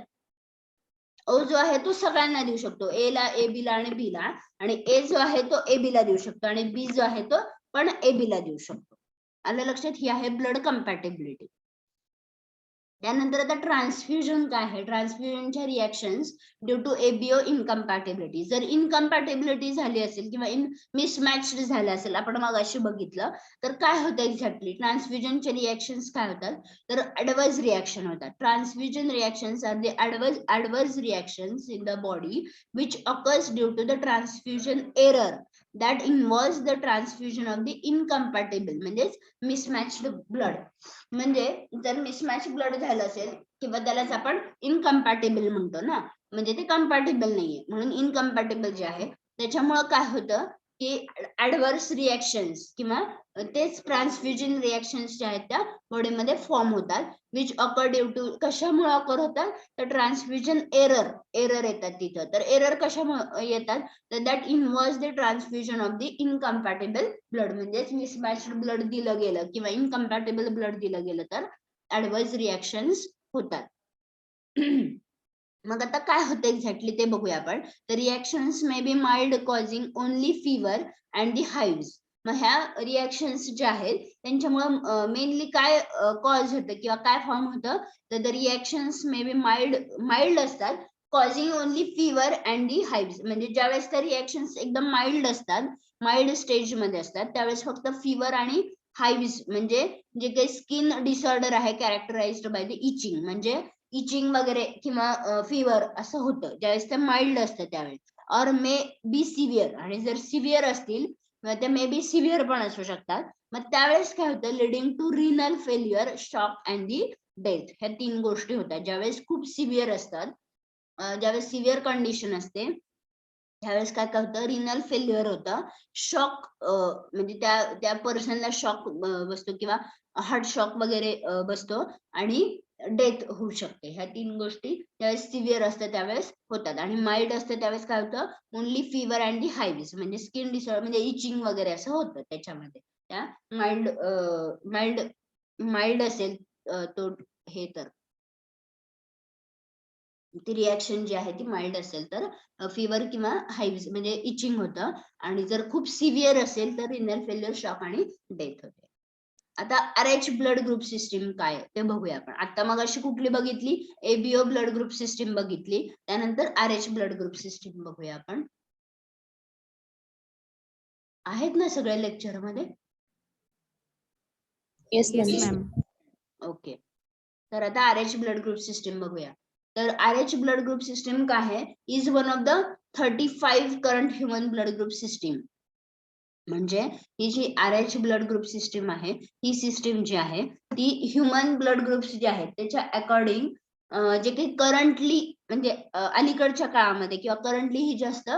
ओ जो आहे तो सगळ्यांना देऊ शकतो, ए ला, ए बी ला आणि बी ला, आणि ए जो आहे तो ए बी ला देऊ शकतो, आणि बी जो आहे तो पण ए बी ला देऊ शकतो. आलं लक्षात? ही आहे ब्लड कम्पॅटिबिलिटी. त्यानंतर आता ट्रान्सफ्युजन काय आहे, ट्रान्सफ्युजनच्या रिएक्शन्स ड्यू टू एबीओ इनकम्पॅटिबिलिटी. जर इनकम्पॅटिबिलिटी झाली असेल किंवा मिसमॅच झालं असेल, आपण मगाशी बघितलं, तर काय होतं एक्झॅक्टली, ट्रान्सफ्युजनचे रिएक्शन्स काय होतात, तर ऍडवर्स रिएक्शन होतात. Transfusion reactions are the adverse reactions in the body which occurs due to the transfusion error that involves the transfusion of the incompatible म्हणजेच mismatched blood. म्हणजे जर मिसमॅच ब्लड झालं असेल किंवा त्यालाच आपण इनकम्पॅटेबल म्हणतो ना, म्हणजे ते कम्पॅटेबल नाहीये, म्हणून इनकम्पॅटेबल जे आहे त्याच्यामुळे काय होतं की ऍडव्हर्स रिएक्शन्स किंवा तेच ट्रान्सफ्युजन रिएक्शन्स जे आहेत त्या बॉडीमध्ये फॉर्म होतात, विच ऑकर ड्यू टू, कशामुळे ऑकर होतात, तर ट्रान्सफ्युजन एरर येतात तिथं. तर एरर कशामुळे येतात, तर that involves the transfusion of the incompatible blood. म्हणजेच मिसमॅच्ड ब्लड दिलं गेलं किंवा इनकम्पॅटेबल ब्लड दिलं गेलं तर ऍडव्हर्स रिएक्शन्स होतात. मग आता काय होतं एक्झॅक्टली ते बघूया आपण. तर reactions may be mild causing only fever and the hives. मग ह्या रिएक्शन्स ज्या आहेत त्यांच्यामुळे मेनली काय कॉज होतं किंवा काय फॉर्म होतं, तर the reactions may be mild असतात causing only fever and the hives. म्हणजे ज्यावेळेस त्या रिएक्शन्स एकदम माइल्ड असतात, माइल्ड स्टेज मध्ये असतात, त्यावेळेस फक्त फीवर आणि हाइव्स म्हणजे जे काही स्किन डिसऑर्डर आहे कॅरेक्टराइज्ड बाय द इचिंग, म्हणजे इचिंग वगैरे किंवा फीवर असं होतं ज्यावेळेस ते माइल्ड असतं त्यावेळेस. ऑर मे बी सिव्हिअर, आणि जर सिव्हिअर असतील ते मे बी सिव्हिअर पण असू शकतात. मग त्यावेळेस काय होतं, leading to renal failure, shock and the death. ह्या 3 गोष्टी होतात ज्यावेळेस खूप सिव्हिअर असतात. ज्यावेळेस सिव्हिअर कंडिशन असते त्यावेळेस काय होतं, रिनल फेल्युअर होतं, शॉक म्हणजे त्या पर्सनला शॉक बसतो किंवा हार्ट शॉक वगैरे बसतो, आणि डेथ होऊ शकते. ह्या 3 गोष्टी त्यावेळेस सिव्हिअर असतं त्यावेळेस होतात. आणि माइल्ड असतं त्यावेळेस काय होतं, ओनली फीवर अँड दी हायवीज म्हणजे स्किन डिसऑर्डर म्हणजे इचिंग वगैरे असं होतं त्याच्यामध्ये. त्या माइल्ड माइल्ड माइल्ड असेल तो हे तर ती रिएक्शन जी आहे ती माइल्ड असेल तर फीवर किंवा हायव्स म्हणजे इचिंग होतं, आणि जर खूप सिव्हिअर असेल तर रिनल फेल्युअर, शॉक आणि डेथ होते. आता RH ब्लड ग्रुप सिस्टीम काय आहे ते बघूया आपण. आता मग अशी कुठली बघितली, एबीओ ब्लड ग्रुप सिस्टीम बघितली, त्यानंतर RH ब्लड ग्रुप सिस्टीम बघूया आपण. आहेत ना सगळ्या लेक्चर मध्ये? Yes Yes, ma'am. ma'am. Okay. तर आता RH ब्लड ग्रुप सिस्टीम बघूया. तर RH ब्लड ग्रुप सिस्टीम काय आहे, is one of the 35 current human blood group system. म्हणजे ही जी RH ब्लड ग्रुप सिस्टीम आहे, ही सिस्टीम जी आहे ती ह्युमन ब्लड ग्रुप्स जे आहेत त्याच्या अकॉर्डिंग जे काही करंटली म्हणजे अलीकडच्या काळामध्ये किंवा करंटली ही जास्त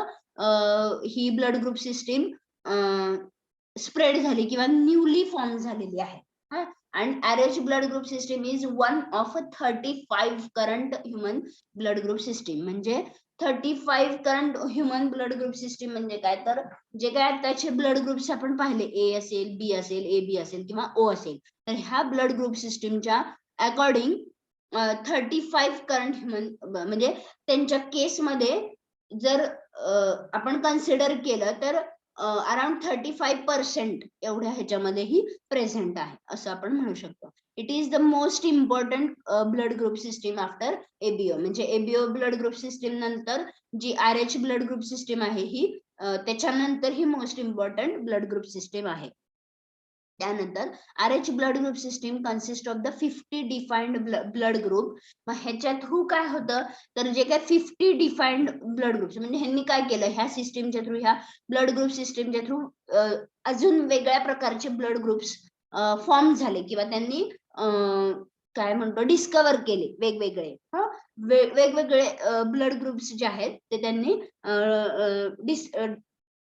ही ब्लड ग्रुप सिस्टीम स्प्रेड झाली किंवा न्यूली फॉर्म झालेली आहे. And RH blood group system is one of 35 current human blood group system. म्हणजे 35 current human blood group system म्हणजे काय, तर जे काय आताचे ब्लड ग्रुप्स आपण पाहिले, ए असेल, बी असेल, ए बी असेल किंवा ओ असेल, तर ह्या ब्लड ग्रुप सिस्टीमच्या अकॉर्डिंग 35 करंट ह्युमन म्हणजे त्यांच्या केसमध्ये जर आपण कन्सिडर केलं तर अराउंड 35% एवढ्या ह्याच्यामध्ये ही प्रेझेंट आहे असं आपण म्हणू शकतो. It is the most important blood group system after ABO. म्हणजे एबीओ ब्लड ग्रुप सिस्टीम नंतर जी RH ब्लड ग्रुप सिस्टीम आहे ही त्याच्यानंतर ही most important blood group system आहे. त्यानंतर RH blood group system consist of the 50 defined blood group. मग ह्याच्या थ्रू काय होतं, तर जे काय 50 डिफाइंड ब्लड ग्रुप्स म्हणजे ह्यांनी काय केलं, ह्या सिस्टीमच्या थ्रू, ह्या ब्लड ग्रुप सिस्टीमच्या थ्रू अजून वेगळ्या प्रकारचे ब्लड ग्रुप्स फॉर्म झाले किंवा त्यांनी काय म्हणतो डिस्कवर केले वेगवेगळे. वेगवेगळे ब्लड ग्रुप्स जे आहेत ते त्यांनी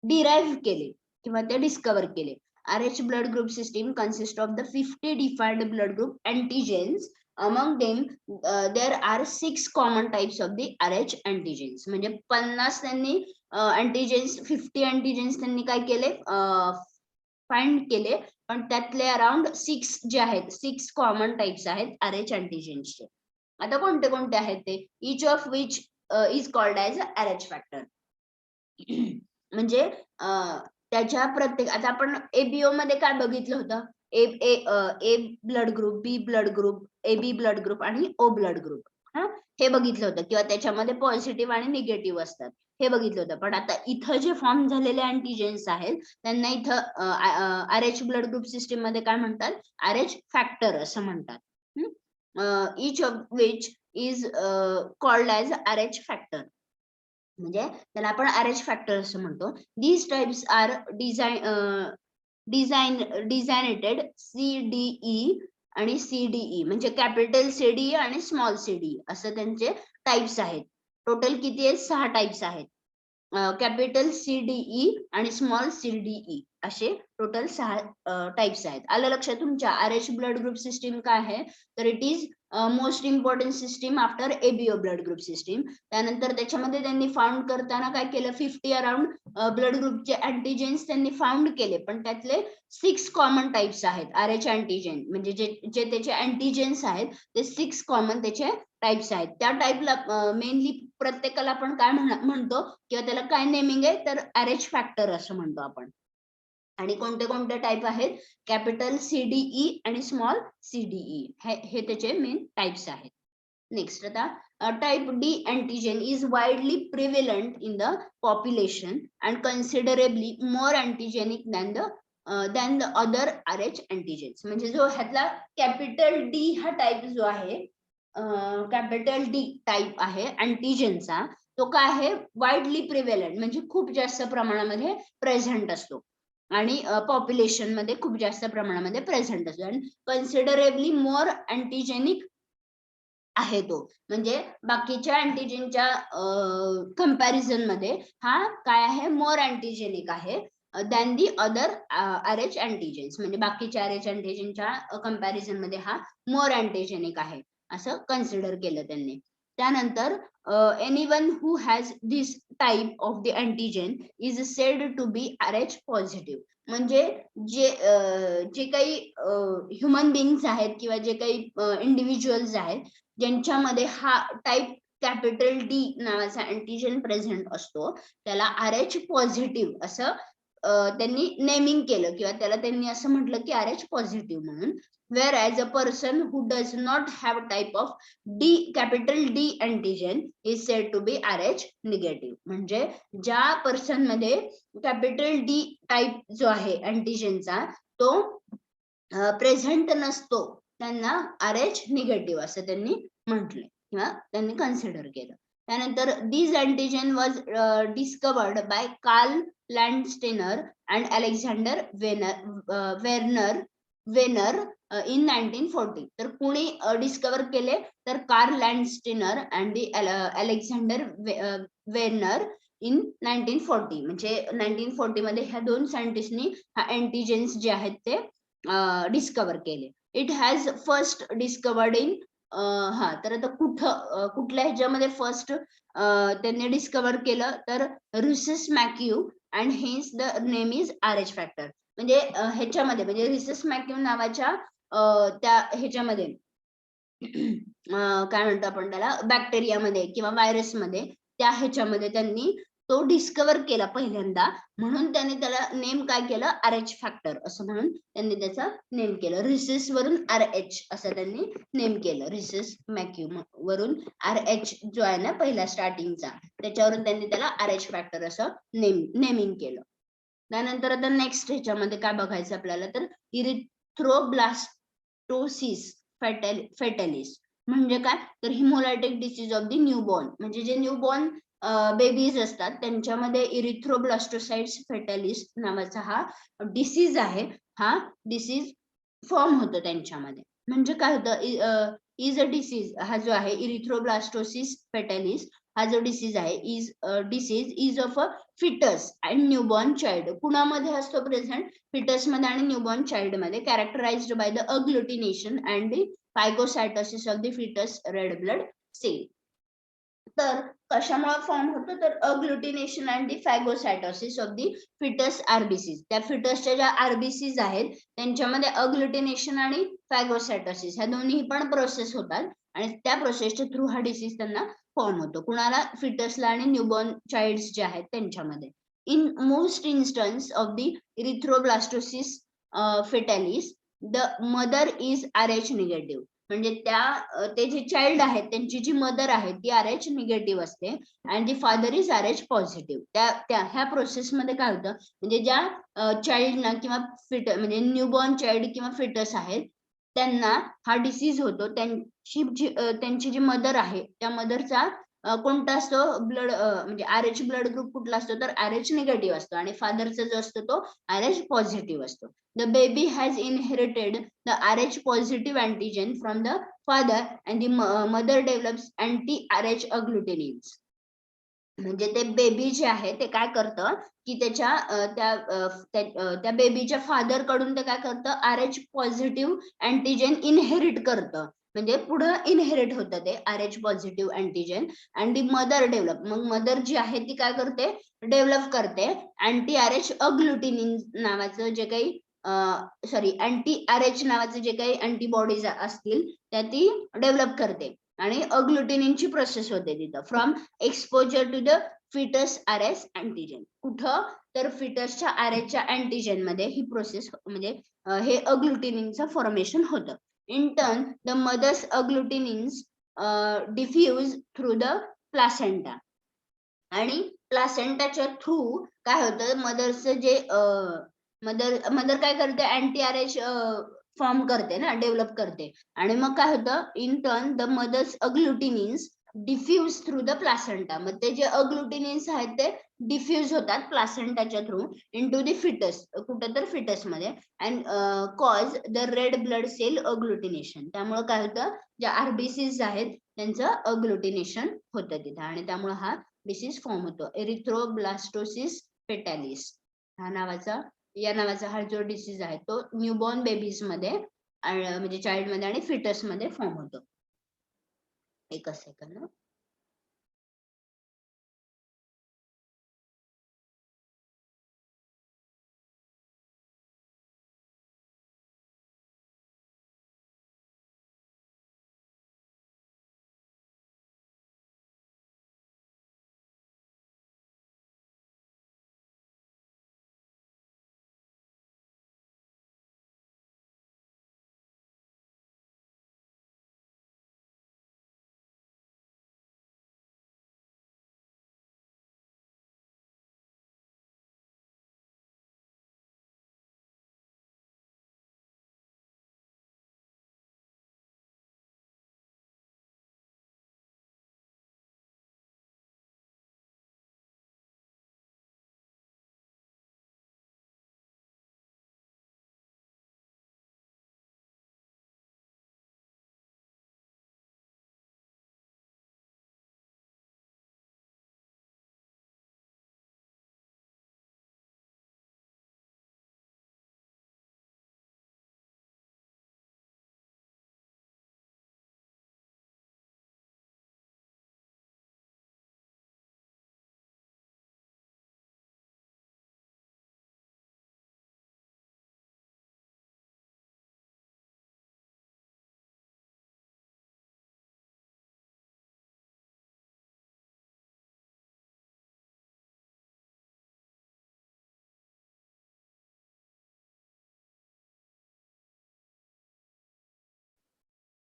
डिराईव्ह केले किंवा ते डिस्कवर केले. RH blood group system consists of the 50 defined blood group antigens. Among them, there are 6 common types of the RH antigens. म्हणजे 50 त्यांनी antigens, 50 antigens त्यांनी काय केले, फाइंड केले, पण त्यातले अराउंड 6 जे आहेत, 6 कॉमन टाइप्स आहेत RH अँटीजेन्सचे. आता कोणते कोणते आहेत ते, each of which is called as RH factor. म्हणजे त्याच्या प्रत्येक, आता आपण एबीओ मध्ये काय बघितलं होतं, A blood group, B blood group, AB blood group आणि ओ ब्लड ग्रुप, हे बघितलं होतं किंवा त्याच्यामध्ये पॉझिटिव्ह आणि निगेटिव्ह असतात हे बघितलं होतं. पण आता इथं जे फॉर्म झालेले अँटीजेन्स आहेत त्यांना इथं RH ब्लड ग्रुप सिस्टीम मध्ये काय म्हणतात, RH फॅक्टर असं म्हणतात. Each of which is called as RH factor. म्हणजे त्याला आपण RH फॅक्टर असं म्हणतो. दीज टाइप्स आर डिझायनेटेड CDE आणि CDE म्हणजे कॅपिटल CDE आणि स्मॉल CDE असं त्यांचे टाइप्स आहेत. टोटल किती आहेत, 6 टाइप्स आहेत. कॅपिटल CDE आणि स्मॉल CDE असे टोटल 6 टाइप्स आहेत. आलं लक्षात तुमच्या. RH ब्लड ग्रुप सिस्टीम काय आहे, तर it is most important system after ABO blood group system. त्यानंतर त्याच्यामध्ये त्यांनी फाउंड करताना काय केलं, 50 अराउंड ब्लड ग्रुपचे अँटीजेन्स त्यांनी फाउंड केले, पण त्यातले 6 कॉमन टाइप्स आहेत RH अँटीजेन. म्हणजे जे त्याचे अँटीजेन्स आहेत ते 6 कॉमन त्याचे टाइप्स आहेत. त्या टाइपला मेनली प्रत्येकाला आपण काय म्हणतो किंवा त्याला काय नेमिंग आहे, तर RH फॅक्टर असं म्हणतो आपण. आणि कोणते कोणते टाइप आहेत, कॅपिटल CDE आणि स्मॉल CDE हे त्याचे मेन टाइप्स आहेत. नेक्स्ट आता type D antigen is widely prevalent in the population and considerably more antigenic than the other RH antigens. म्हणजे जो ह्यातला कॅपिटल D हा टाइप जो आहे, कॅपिटल D टाइप आहे अँटीजेनचा, तो काय आहे, वाईडली प्रिव्हेलंट म्हणजे खूप जास्त प्रमाणामध्ये प्रेझेंट असतो आणि पॉप्युलेशन मध्ये खूप जास्त प्रमाणामध्ये प्रेझेंट असतो आणि कन्सिडरेबली मोर अँटीजेनिक आहे तो. म्हणजे बाकीच्या अँटीजेनच्या कंपॅरिझन मध्ये हा काय आहे, मोर अँटीजेनिक आहे दॅन दी अदर RH अँटीजेन्स. म्हणजे बाकीच्या RH अँटीजेनच्या कंपॅरिझन मध्ये हा मोर अँटीजेनिक आहे असं कन्सिडर केलं त्यांनी. त्यानंतर anyone who has this type of the antigen is said to be RH positive. म्हणजे जे काही ह्युमन बिंग्स आहेत किंवा जे काही इंडिव्हिज्युअल्स आहेत ज्यांच्यामध्ये हा टाइप कॅपिटल D नावाचा अँटीजेन प्रेझेंट असतो, त्याला RH पॉझिटिव्ह असं त्यांनी नेमिंग केलं किंवा त्याला त्यांनी असं म्हटलं की RH पॉझिटिव्ह म्हणून. whereas a person who does not have type of capital D antigen is said to be RH negative. म्हणजे ज्या पर्सन मध्ये कॅपिटल D टाइप जो आहे अँटीजेनचा तो प्रेझेंट नसतो त्यांना RH निगेटिव्ह असं त्यांनी म्हटले किंवा त्यांनी कन्सिडर केलं. त्यानंतर this antigen was discovered by Karl Landsteiner and Alexander Wiener in 1940. तर कुणी डिस्कवर केले तर Karl Landsteiner and Alexander Wiener in 1940. म्हणजे 1940 मध्ये ह्या दोन सायंटिस्टनी हा अँटीजेन्स जे आहेत ते डिस्कवर केले. It has first discovered in तर आता कुठल्या ह्याच्यामध्ये फर्स्ट त्यांनी डिस्कवर केलं तर rhesus macaque and hence the name is RH factor. म्हणजे ह्याच्यामध्ये म्हणजे रिसस मॅक्यू नावाच्या त्या ह्याच्यामध्ये काय म्हणतो आपण त्याला, बॅक्टेरियामध्ये किंवा व्हायरसमध्ये त्या ह्याच्यामध्ये त्यांनी तो डिस्कवर केला पहिल्यांदा, म्हणून त्यांनी त्याला नेम काय केलं, RH फॅक्टर असं म्हणून त्यांनी त्याचा नेम केलं. रिसिस वरून RH असं त्यांनी नेम केलं. रिसिस मॅक्यू वरून RH जो आहे ना पहिला स्टार्टिंगचा, त्याच्यावरून त्यांनी त्याला RH फॅक्टर असं नेमिंग केलं. त्यानंतर आता नेक्स्ट ह्याच्यामध्ये काय बघायचं आपल्याला तर इरिथ्रोब्लास्टोसिस फेटॅलिस म्हणजे काय तर हिमोलायटिक डिसीज ऑफ द न्यूबॉर्न. म्हणजे जे न्यूबॉर्न बेबीज असतात त्यांच्यामध्ये इरिथ्रोब्लास्टोसाइट्स फेटॅलिस नावाचा हा डिसीज आहे. हा डिसीज फॉर्म होतो त्यांच्यामध्ये. म्हणजे काय होतं, इज अ डिसीज हा जो आहे इरिथ्रोब्लास्टोसिस फेटॅलिस हा जो डिसीज आहे is of a foetus and newborn child. कुणामध्ये असतो प्रेझेंट, फिटस मध्ये आणि न्यूबॉर्न चाइल्ड मध्ये. Characterized by the agglutination and the phagocytosis of the foetus red blood cell. तर कशामुळे फॉर्म होतो तर agglutination and the phagocytosis of the foetus RBCs. त्या फिटसच्या ज्या आरबीसीज आहेत त्यांच्यामध्ये अग्लुटिनेशन आणि फॅगोसायटोसिस ह्या दोन्ही पण प्रोसेस होतात आणि त्या प्रोसेसच्या थ्रू हा डिसीज त्यांना फॉर्म होतो. कुणाला, फिटसला आणि न्यूबॉर्न चाइल्ड्स जे आहेत त्यांच्यामध्ये. In most instance of the erythroblastosis foetalis the mother is RH negative. म्हणजे ते जे चाइल्ड आहेत त्यांची जी मदर आहे ती RH निगेटिव्ह असते आणि जी फादर इज RH पॉझिटिव्ह. ह्या प्रोसेस मध्ये काय होतं म्हणजे ज्या चाइल्डना किंवा म्हणजे न्यूबॉर्न चाइल्ड किंवा फिटस आहेत त्यांना हा डिसीज होतो. त्यांची जी मदर आहे त्या मदरचा कोणता असतो ब्लड म्हणजे RH ब्लड ग्रुप कुठला असतो तर RH निगेटिव्ह असतो आणि फादरचा जो असतो तो RH पॉझिटिव्ह असतो. The baby has inherited the RH positive antigen from the father and the mother develops anti-RH agglutinins. म्हणजे ते बेबी जे आहे ते काय करतं की त्या बेबीच्या फादर कडून ते काय करतं RH पॉझिटिव्ह अँटीजेन इनहेरिट करतं. म्हणजे पुढे इनहेरिट होतं ते RH पॉझिटिव्ह अँटीजेन आणि ती मदर डेव्हलप. मग मदर जी आहे ती काय करते, डेव्हलप करते अँटी RH अग्लुटिनिन नावाचं जे काही अँटी RH नावाचे जे काही अँटीबॉडीज असतील त्या ती डेव्हलप करते आणि अग्लुटिनिनची प्रोसेस होते तिथं from exposure to the fetus RH antigen. कुठं तर फिटसच्या RHच्या अँटीजेन मध्ये ही प्रोसेस म्हणजे हे अग्लुटिनिनचं फॉर्मेशन होतं. In turn, the mother's agglutinins diffuse through the placenta. आणि प्लासेंटाच्या थ्रू काय होतं, मदरचं जे मदर काय करते, अँटी-आरएच फॉर्म करते ना, डेव्हलप करते. आणि मग काय होतं, in turn the mother's agglutinins diffuse through the placenta. मग ते जे अग्लुटिनिन्स आहेत ते डिफ्यूज होतात प्लासेंटाच्या थ्रू इनटू द फिटस, कुठं तर फिटस मध्ये, and cause the red blood cell agglutination. त्यामुळे काय होतं, जे आरबीसीज आहेत त्यांचं अग्लुटिनेशन होतं तिथं, आणि त्यामुळे हा डिसीज फॉर्म होतो, एरिथ्रोब्लास्टोसिस फेटालिस या नावाचा हा जो डिसीज आहे तो न्यूबॉर्न बेबीज मध्ये म्हणजे चाइल्ड मध्ये आणि फिटस मध्ये फॉर्म होतो. एकच सेकंद.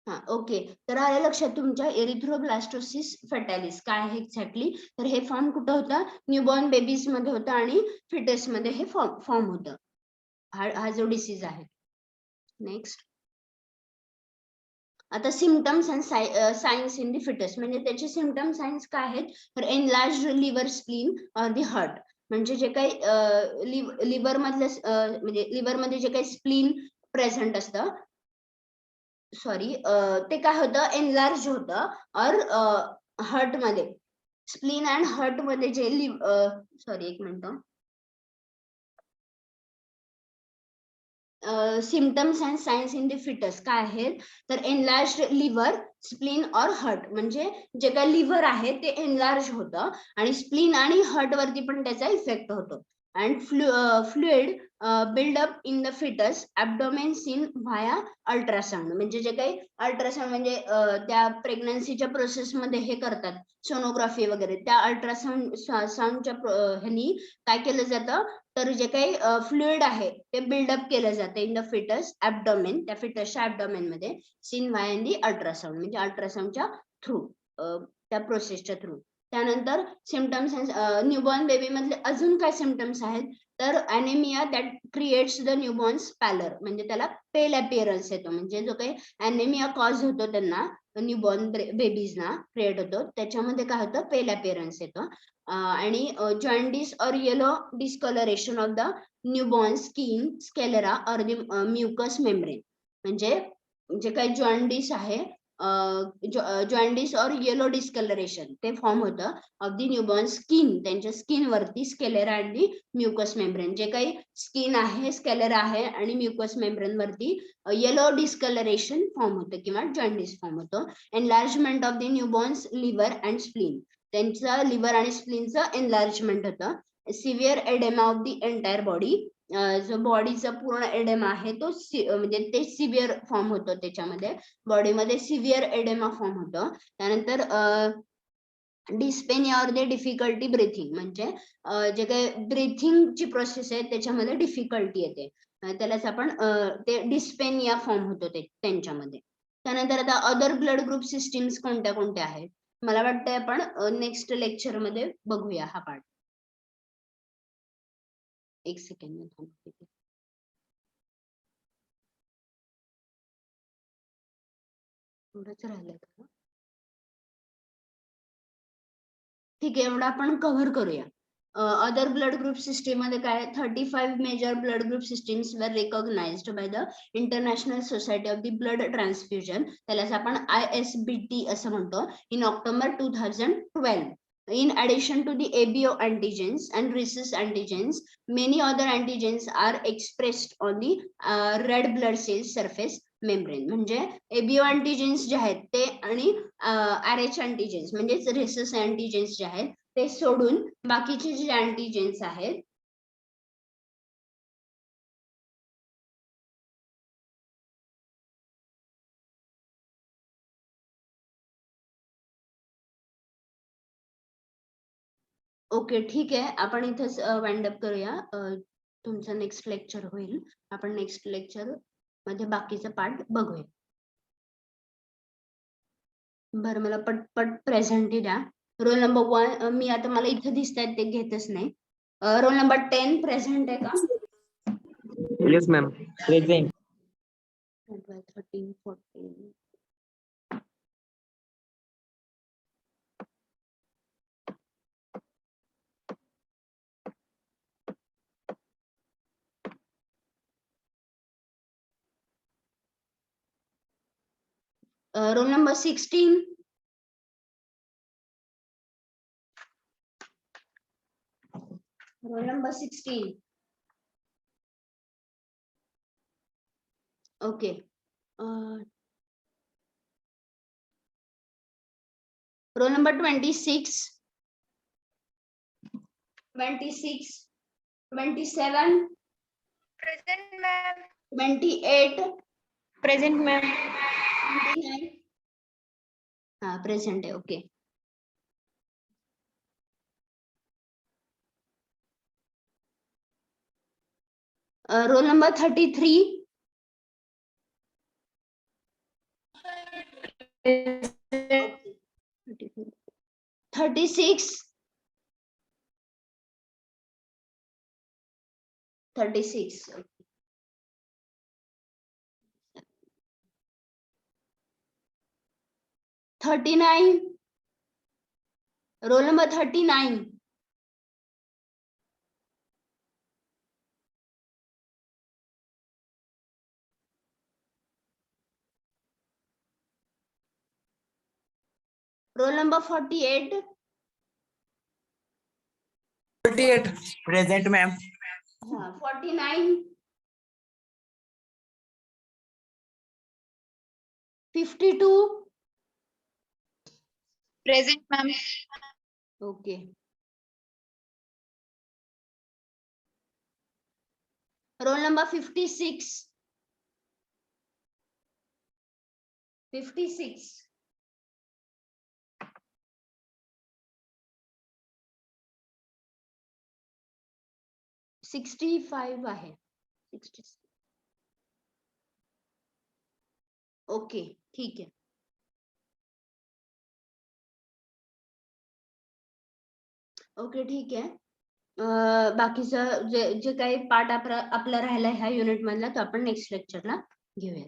हा, ओके. तर आलं लक्षात तुमच्या एरिथ्रोब्लास्टोसिस फेटालिस काय आहे एक्झॅक्टली. तर हे फॉर्म कुठं होतं, न्यूबॉर्न बेबीज मध्ये होतं आणि फिटस मध्ये हे फॉर्म होतं. हा जो डिसीज आहे. नेक्स्ट, आता symptoms and signs in the fetus, म्हणजे त्याचे सिम्पटम सायन्स काय आहेत, तर एनलार्ज लिव्हर, स्प्लीन और दी हार्ट. म्हणजे जे काही लिव्हर मधलं म्हणजे लिव्हर मध्ये जे काही स्प्लीन प्रेझेंट असतं, सॉरी, ते काय होतं, एनलार्ज होतं. और हार्ट मध्ये स्प्लीन अँड हार्ट मध्ये जे सॉरी एक minute, symptoms and signs in the fetus काय आहेत, तर एनलार्ज लिव्हर, स्प्लीन और हार्ट. म्हणजे जे काही लिव्हर आहे ते एनलार्ज होतं आणि स्प्लीन आणि हार्ट वरती पण त्याचा इफेक्ट होतो. And fluid buildup in the foetus, abdomen seen via ultrasound. म्हणजे जे काही अल्ट्रासाउंड म्हणजे त्या प्रेग्नन्सीच्या प्रोसेसमध्ये हे करतात सोनोग्राफी वगैरे, त्या अल्ट्रासाउंड साऊंडच्या ह्यानी काय केलं जातं, तर जे काही फ्लुइड आहे ते बिल्डअप केलं जातं इन द फिटस ॲब्डोमेन, त्या फिटसच्या ॲब्डोमेन मध्ये, seen via in the ultrasound, म्हणजे अल्ट्रासाउंडच्या थ्रू, त्या प्रोसेसच्या थ्रू. त्यानंतर सिम्पटम्स, न्यूबॉर्न बेबी मधले अजून काय सिम्पटम्स आहेत, तर anaemia that creates the newborn's pallor, म्हणजे त्याला पेल अपीअरन्स येतो. म्हणजे जो काही अॅनेमिया कॉज होतो त्यांना, न्यूबॉर्न बेबीजना क्रिएट होतो, त्याच्यामध्ये काय होतं, पेल अपीअरन्स येतो. आणि जॉन्डिस और yellow discoloration of the newborn skin, sclera और द म्युकस मेम्ब्रेन. म्हणजे जे काही जॉन्डिस आहे, जॉन्डिस और येलो डिस्कलरेशन ते फॉर्म होतं ऑफ द न्यूबॉर्न स्किन, त्यांच्या स्किन वरती, sclera and the mucus membrane. जे काही स्किन आहे, स्केलेरा आहे आणि म्युकस मेम्ब्रेन वरती येलो डिस्कलरेशन फॉर्म होतं किंवा जॉन्डिस फॉर्म होतो. Enlargement of the newborn's liver and spleen, त्यांचं लिव्हर आणि स्प्लीनचं एनलार्जमेंट होतं. Severe oedema of the entire body, जो बॉडीचा पूर्ण एडेमा आहे तो म्हणजे ते सिव्हिअर फॉर्म होतो, त्याच्यामध्ये बॉडीमध्ये सिव्हिअर एडेमा फॉर्म होतो. त्यानंतर डिस्पेनिया और दे डिफिकल्टी ब्रीथिंग, म्हणजे जे काही ब्रीथिंगची प्रोसेस आहे त्याच्यामध्ये डिफिकल्टी येते, त्यालाच आपण ते डिस्पेनिया फॉर्म होतो त्यांच्यामध्ये. त्यानंतर आता अदर ब्लड ग्रुप सिस्टीम्स कोणत्या कोणत्या आहेत मला वाटतंय आपण नेक्स्ट लेक्चर मध्ये बघूया हा पार्ट. एक सेकंड थोडंच राहिलंय का? ठीक आहे, एवढं आपण कव्हर करूया. अदर ब्लड ग्रुप सिस्टीम मध्ये काय 35 major blood group systems were recognized by the International Society of the Blood Transfusion, त्यालाच आपण ISBT असं म्हणतो, in October 2012. In addition to the ABO antigens and rhesus antigens, many other antigens are expressed on the red blood cell surface membrane. म्हणजे ABO antigens जे आहेत ते आणि RH antigens म्हणजेच rhesus antigens जे आहेत ते सोडून बाकीचे जे अँटीजेन्स आहेत ओके ठीक आहे, आपण इथेच वाइंड अप करूया. तुमचं नेक्स्ट लेक्चर होईल, आपण नेक्स्ट लेक्चर मध्ये बाकीचा पार्ट बघूया. बरं मला पटपट प्रेझेंट द्या. रोल नंबर 1 मी आता मला इथे दिसतात ते घेतच नाही. रोल नंबर 10 प्रेझेंट आहे का? Yes ma'am present. 13 14 roll number 16 roll number 16 okay. Roll number 26 27 Present, ma'am. 28 Present, ma'am. 29 हाँ प्रेजेंट है. Okay roll number 33 36 36 39 roll number 39 roll number 48 present ma'am. हाँ 49 52 Present, ma'am. Okay. Roll number 56 65 आहे 66 okay ठीक आहे. Okay ठीक आहे. बाकीचं जे जे काही पार्ट आपला राहिला ह्या युनिट मधला तो आपण नेक्स्ट लेक्चरला घेऊया.